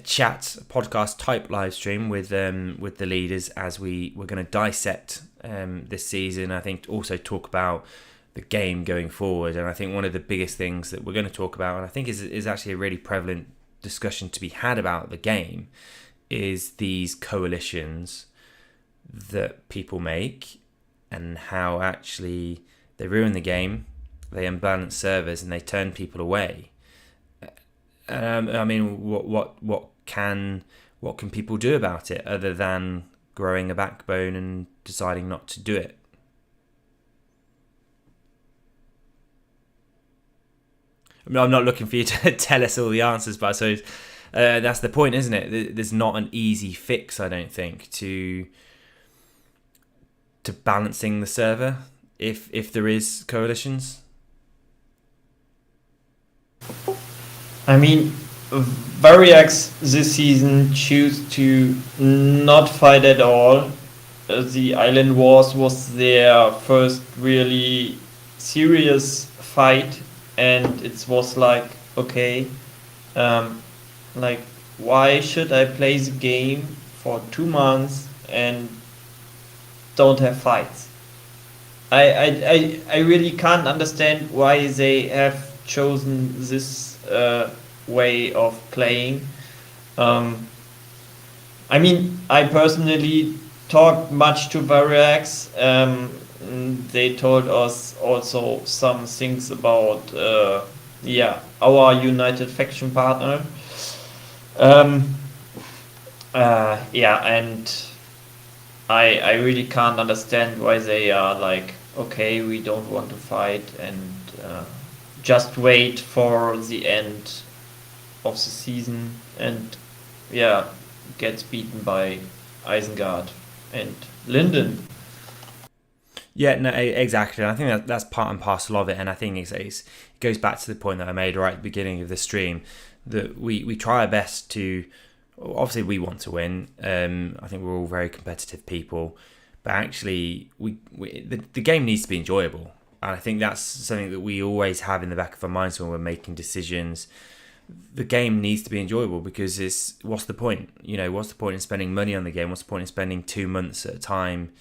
[SPEAKER 2] chat, a podcast type live stream with the leaders as we're going to dissect this season. I think also talk about the game going forward, and I think one of the biggest things that we're going to talk about, and I think is actually a really prevalent discussion to be had about the game, is these coalitions that people make and how actually they ruin the game, they unbalance servers, and they turn people away. I mean, what can people do about it other than growing a backbone and deciding not to do it? I mean, I'm not looking for you to tell us all the answers, but I suppose that's the point, isn't it? There's not an easy fix, I don't think, to balancing the server if there is coalitions.
[SPEAKER 4] I mean, Variax this season choose to not fight at all. The Island Wars was their first really serious fight, and it was like, okay, like, why should I play the game for 2 months and don't have fights? I really can't understand why they have chosen this way of playing. I mean, I personally talked much to Variax. They told us also some things about our United Faction partner. And I really can't understand why they are like, okay, we don't want to fight, and just wait for the end of the season and gets beaten by Isengard and Linden.
[SPEAKER 2] Yeah, no, exactly. I think that's part and parcel of it, and I think it goes back to the point that I made right at the beginning of the stream, that we try our best to. Obviously, we want to win. I think we're all very competitive people, but actually, the game needs to be enjoyable, and I think that's something that we always have in the back of our minds when we're making decisions. The game needs to be enjoyable, because what's the point? What's the point in spending money on the game? What's the point in spending 2 months at a time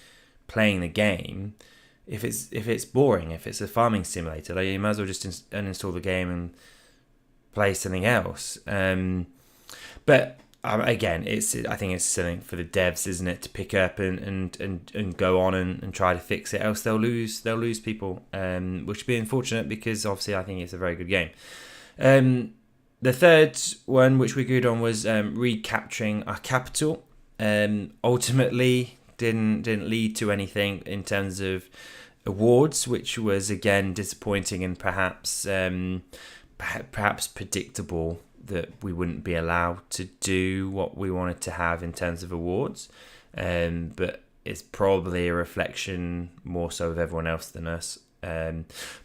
[SPEAKER 2] playing the game if it's boring, if it's a farming simulator? Like, you might as well just uninstall the game and play something else. But again, I think it's something for the devs, isn't it, to pick up and go on and try to fix it. Else they'll lose people, which would be unfortunate because obviously I think it's a very good game. The third one which we agreed on was recapturing our capital. Ultimately, didn't lead to anything in terms of awards, which was again disappointing and perhaps predictable that we wouldn't be allowed to do what we wanted to have in terms of awards. But it's probably a reflection more so of everyone else than us.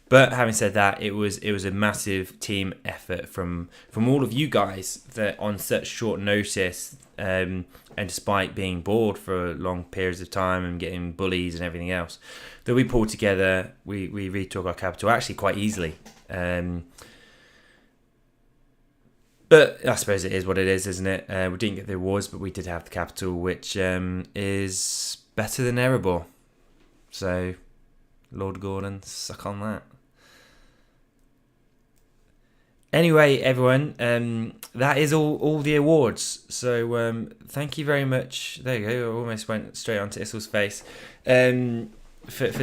[SPEAKER 2] But having said that, it was a massive team effort from all of you guys that on such short notice, and despite being bored for long periods of time and getting bullies and everything else, that we pulled together. We retook our capital actually quite easily. But I suppose it is what it is, isn't it? We didn't get the awards, but we did have the capital, which is better than Erebor. So, Lord Gordon, suck on that. Anyway, everyone, that is all the awards. So, thank you very much. There you go. I almost went straight onto Issel's face. For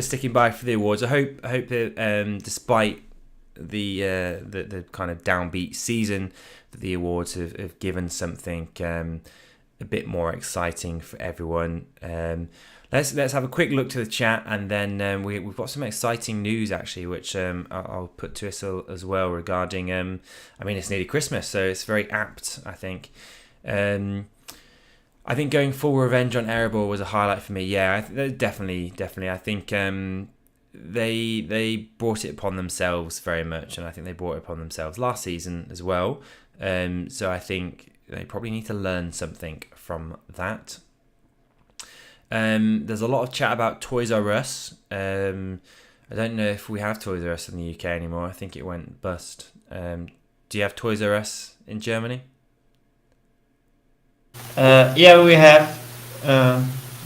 [SPEAKER 2] sticking by for the awards. I hope that despite the kind of downbeat season, that the awards have given something a bit more exciting for everyone. Let's have a quick look to the chat, and then we've got some exciting news actually, which I'll put to us as well regarding. It's nearly Christmas, so it's very apt, I think. I think going full revenge on Erebor was a highlight for me. Yeah, definitely. I think they brought it upon themselves very much, and I think they brought it upon themselves last season as well. So I think they probably need to learn something from that. There's a lot of chat about Toys R Us. I don't know if we have Toys R Us in the UK anymore. I think it went bust. Do you have Toys R Us in Germany?
[SPEAKER 4] Yeah, we have,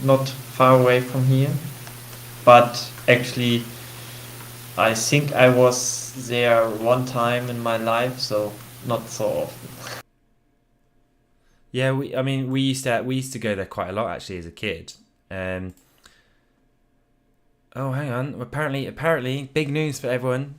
[SPEAKER 4] not far away from here, but actually I think I was there one time in my life, so not so often.
[SPEAKER 2] Yeah, we used to go there quite a lot actually as a kid. Oh, hang on. Apparently, big news for everyone.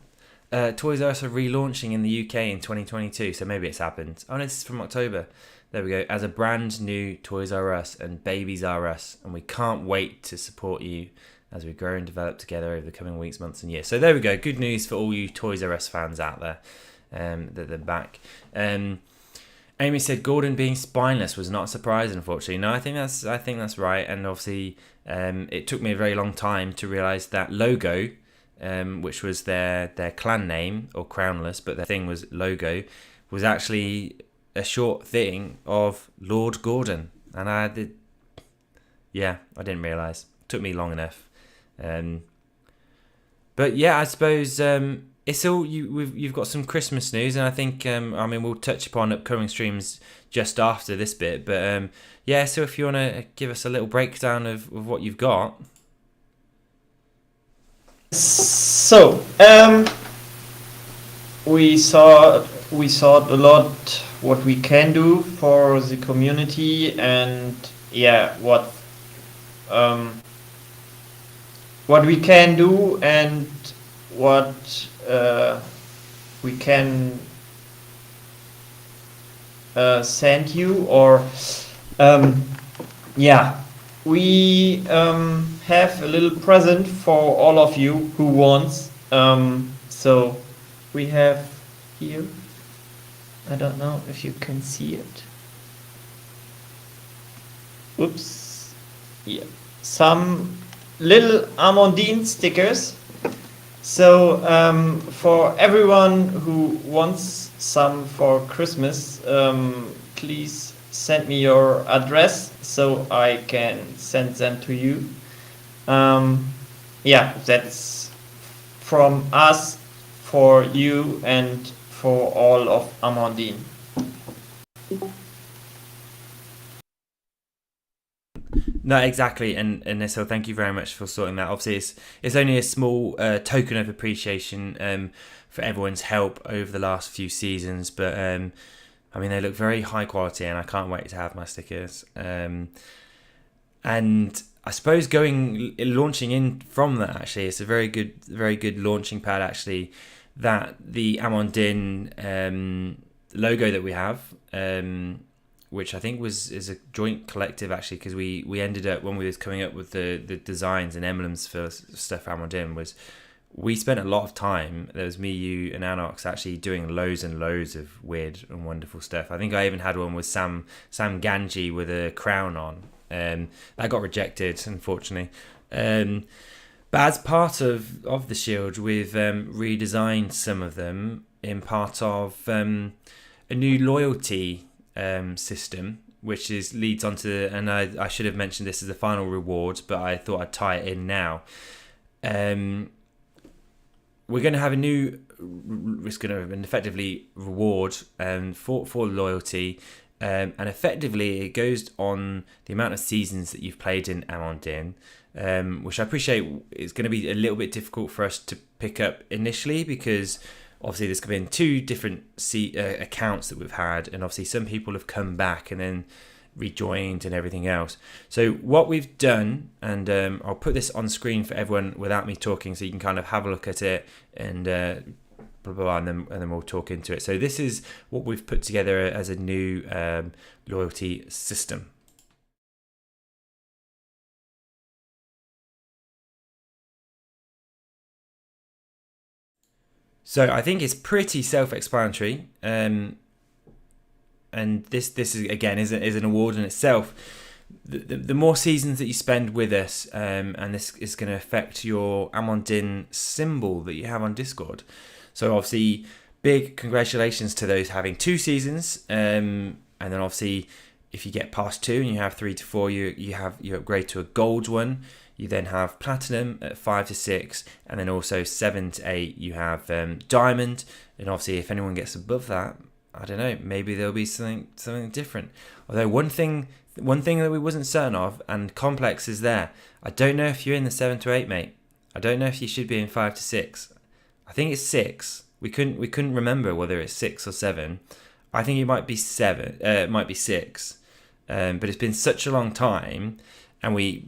[SPEAKER 2] Toys R Us are relaunching in the UK in 2022, so maybe it's happened. Oh no, this is from October. There we go. As a brand new Toys R Us and Babies R Us, and we can't wait to support you as we grow and develop together over the coming weeks, months, and years. So there we go. Good news for all you Toys R Us fans out there. That they're back. Amy said Gordon being spineless was not a surprise, unfortunately. No, I think that's right. And obviously, it took me a very long time to realise that logo, which was their clan name, or Crownless, but their thing was logo, was actually a short thing of Lord Gordon. And I didn't realise. It took me long enough. But yeah, I suppose it's all you've got some Christmas news, and I think we'll touch upon upcoming streams just after this bit. But so if you want to give us a little breakdown of what you've got.
[SPEAKER 4] So we saw a lot what we can do for the community, and what we can do and what we can send you, or we have a little present for all of you who wants. So we have here, I don't know if you can see it. Oops. Yeah. Some little Amon Din stickers. So for everyone who wants some for Christmas, please send me your address so I can send them to you. That's from us for you and for all of Amon Din.
[SPEAKER 2] No, exactly, and so thank you very much for sorting that. Obviously, it's only a small token of appreciation for everyone's help over the last few seasons, but I mean, they look very high quality, and I can't wait to have my stickers. And I suppose launching in from that, actually, it's a very good launching pad, actually. That the Amon Din logo that we have, which I think is a joint collective, actually, because we ended up, when we was coming up with the designs and emblems for stuff Amon Din, we spent a lot of time. There was me, you, and Anox actually doing loads and loads of weird and wonderful stuff. I think I even had one with Sam Ganji with a crown on. That got rejected, unfortunately. But as part of the Shield, we've redesigned some of them in part of a new loyalty system, which leads on to, and I should have mentioned this as the final reward, but I thought I'd tie it in now. We're going to have it's going to effectively reward for loyalty. And effectively, it goes on the amount of seasons that you've played in Amon Din, which I appreciate is going to be a little bit difficult for us to pick up initially, because obviously there's been two different accounts that we've had, and obviously some people have come back and then rejoined and everything else. So what we've done, and I'll put this on screen for everyone without me talking, so you can kind of have a look at it and blah, blah, blah, and then we'll talk into it. So this is what we've put together as a new loyalty system. So I think it's pretty self-explanatory, and this is again is an award in itself. The more seasons that you spend with us, and this is going to affect your Amon Din symbol that you have on Discord. So obviously, big congratulations to those having 2 seasons, and then obviously, if you get past 2 and you have 3 to 4, you upgrade to a gold one. You then have platinum at 5 to 6, and then also 7 to 8 you have diamond. And obviously, if anyone gets above that, I don't know, maybe there'll be something different. Although one thing that we wasn't certain of, and Complex is there. I don't know if you're in the 7 to 8, mate. I don't know if you should be in 5 to 6. I think it's 6. We couldn't remember whether it's 6 or 7. I think it might be 7. It might be 6. But it's been such a long time, and we've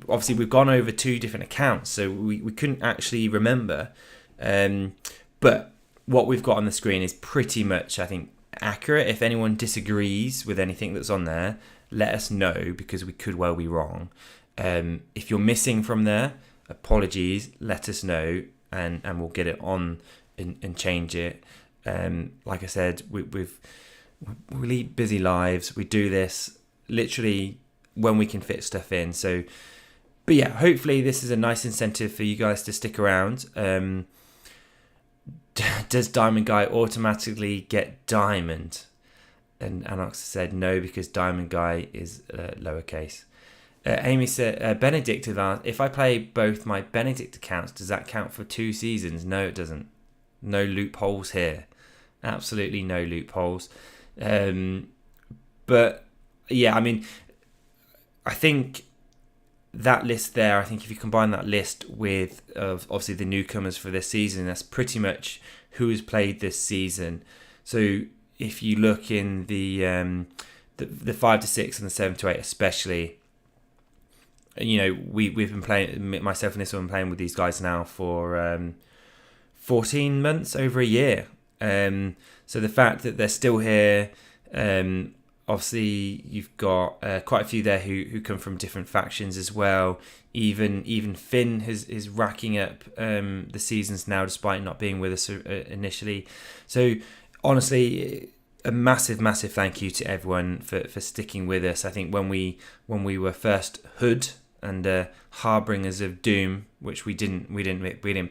[SPEAKER 2] gone over 2 different accounts, so we couldn't actually remember. But what we've got on the screen is pretty much, I think, accurate. If anyone disagrees with anything that's on there, let us know, because we could well be wrong. If you're missing from there, apologies, let us know, and we'll get it on and change it. Like I said, we lead busy lives. We do this literally when we can fit stuff in. So, but yeah, hopefully this is a nice incentive for you guys to stick around. Does Diamond Guy automatically get Diamond? And Anox said no, because Diamond Guy is lowercase. Amy said, Benedict asked, if I play both my Benedict accounts, does that count for 2 seasons? No, it doesn't. No loopholes here. Absolutely no loopholes. But yeah, I mean, I think that list there, I think if you combine that list with obviously the newcomers for this season, that's pretty much who has played this season. So if you look in the 5 to 6 and the 7 to 8 especially, you know, we've been playing, myself and this one, playing with these guys now for 14 months, over a year. So the fact that they're still here, obviously you've got quite a few there who come from different factions as well. Even Finn is racking up the seasons now, despite not being with us initially. So honestly, a massive thank you to everyone for sticking with us. I think when we were first Hood and Harbingers of Doom, which we didn't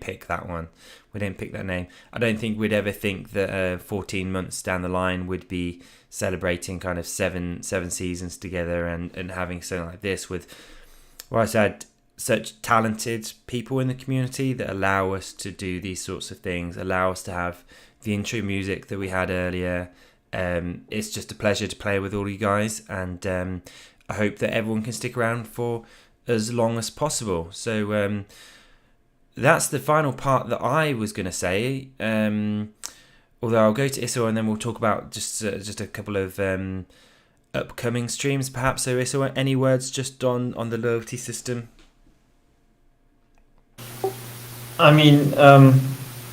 [SPEAKER 2] pick that one. We didn't pick that name. I don't think we'd ever think that 14 months down the line we'd be celebrating kind of seven seasons together and having something like this with, well, I said, such talented people in the community that allow us to do these sorts of things, allow us to have the intro music that we had earlier. It's just a pleasure to play with all you guys, and I hope that everyone can stick around for as long as possible. So that's the final part that I was going to say. although I'll go to Issel and then we'll talk about just a couple of upcoming streams, perhaps. So Issel, any words just on the loyalty system?
[SPEAKER 4] I mean,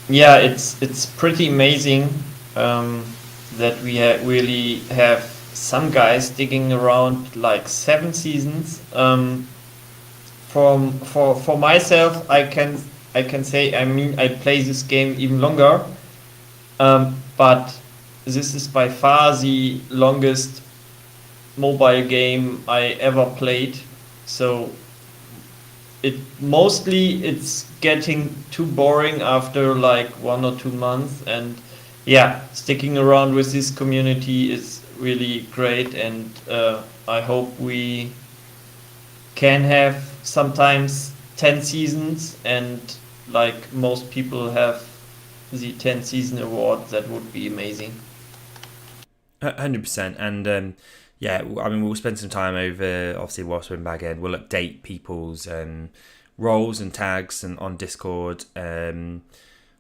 [SPEAKER 4] yeah, it's pretty amazing that we really have some guys sticking around like 7 seasons. For myself, I can say, I mean, I play this game even longer, but this is by far the longest mobile game I ever played. So it's getting too boring after like 1 or 2 months, and yeah, sticking around with this community is really great, and I hope we can have sometimes 10 seasons, and like most people have the 10 season award. That would be amazing.
[SPEAKER 2] 100%. And yeah, I mean, we'll spend some time over, obviously, whilst we're in Bag End. We'll update people's roles and tags and on Discord.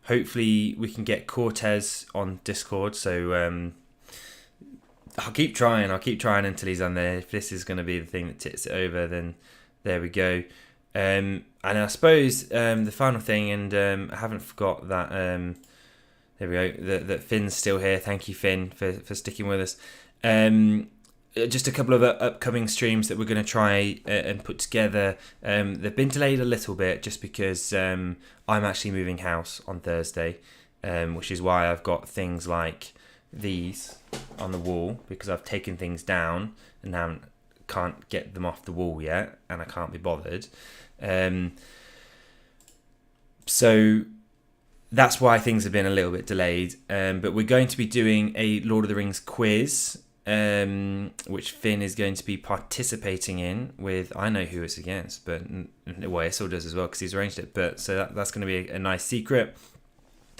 [SPEAKER 2] Hopefully, we can get Cortez on Discord. So I'll keep trying until he's on there. If this is going to be the thing that tips it over, then there we go. And I suppose the final thing, and I haven't forgot that. There we go. That Finn's still here. Thank you, Finn, for sticking with us. Just a couple of upcoming streams that we're going to try and put together. They've been delayed a little bit just because I'm actually moving house on Thursday, which is why I've got things like these on the wall, because I've taken things down and now can't get them off the wall yet, and I can't be bothered. So that's why things have been a little bit delayed. But we're going to be doing a Lord of the Rings quiz, which Finn is going to be participating in with, I know who it's against, but well, Issel does as well because he's arranged it. But so that's going to be a nice secret.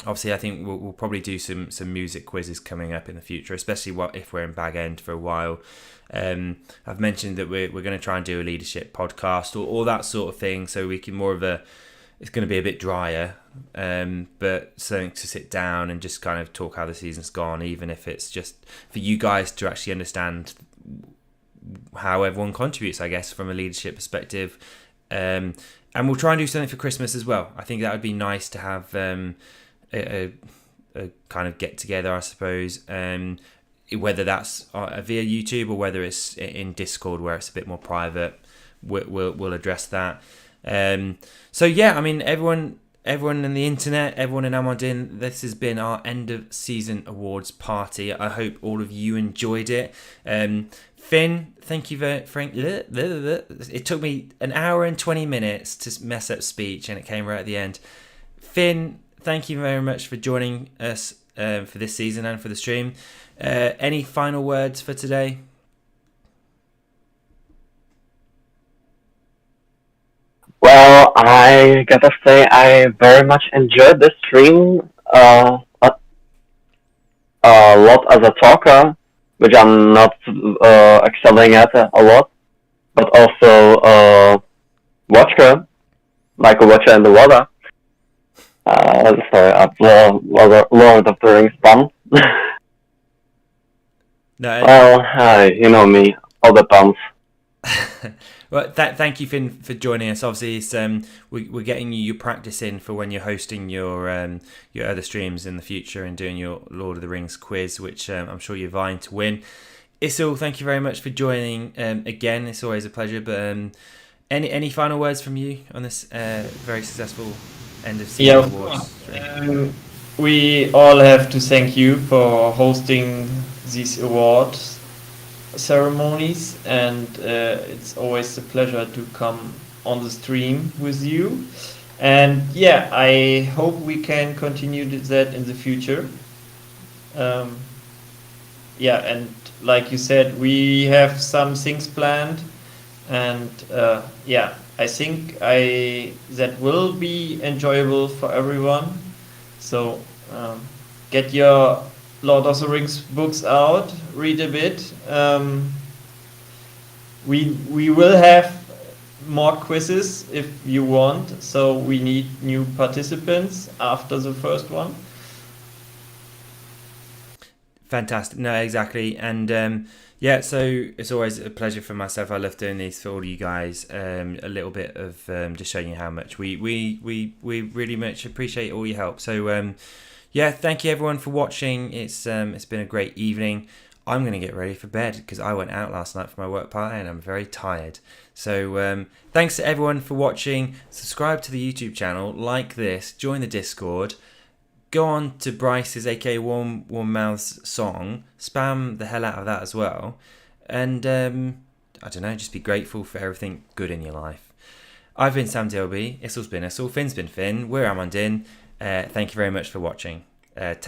[SPEAKER 2] Obviously, I think we'll probably do some music quizzes coming up in the future, especially if we're in Bag End for a while. I've mentioned that we're going to try and do a leadership podcast or all that sort of thing, so we can it's going to be a bit drier, but something to sit down and just kind of talk how the season's gone, even if it's just for you guys to actually understand how everyone contributes, I guess, from a leadership perspective. And we'll try and do something for Christmas as well. I think that would be nice to have a kind of get together, I suppose, whether that's via YouTube or whether it's in Discord where it's a bit more private. We'll address that. So yeah, I mean, everyone in the internet, everyone in Amon Din, this has been our end of season awards party. I hope all of you enjoyed it. Finn, thank you it took me an hour and 20 minutes to mess up speech, and it came right at the end. Finn, thank you very much for joining us for this season and for the stream. Any final words for today?
[SPEAKER 3] Well, I gotta say I very much enjoyed this stream a lot as a talker, which I'm not excelling at a lot, but also watcher, like a watcher in the water. Sorry, Lord of the Rings pun.
[SPEAKER 2] No.
[SPEAKER 3] Well, you know me, all the puns.
[SPEAKER 2] Well, thank you, Finn, for joining us. Obviously, it's, we're getting you your practice in for when you're hosting your other streams in the future and doing your Lord of the Rings quiz, which I'm sure you're vying to win. Issel, thank you very much for joining again. It's always a pleasure. But any final words from you on this very successful end of season awards?
[SPEAKER 4] We all have to thank you for hosting these awards ceremonies, and it's always a pleasure to come on the stream with you, and yeah, I hope we can continue that in the future. Yeah, and like you said, we have some things planned, and yeah, I think that will be enjoyable for everyone. So get your Lord of the Rings books out, read a bit. We will have more quizzes if you want, so we need new participants after the first one.
[SPEAKER 2] Fantastic. No, exactly. And yeah, so it's always a pleasure for myself. I love doing these for all you guys. A little bit of just showing you how much we really much appreciate all your help. So yeah, thank you everyone for watching. It's been a great evening. I'm going to get ready for bed because I went out last night for my work party and I'm very tired. So thanks to everyone for watching. Subscribe to the YouTube channel, like this, join the Discord. Go on to Bryce's, aka Warm Mouth's song, spam the hell out of that as well, and I don't know, just be grateful for everything good in your life. I've been Sam DLB, Issel's been Issel, Finn's been Finn, we're Amon Din. Thank you very much for watching. Take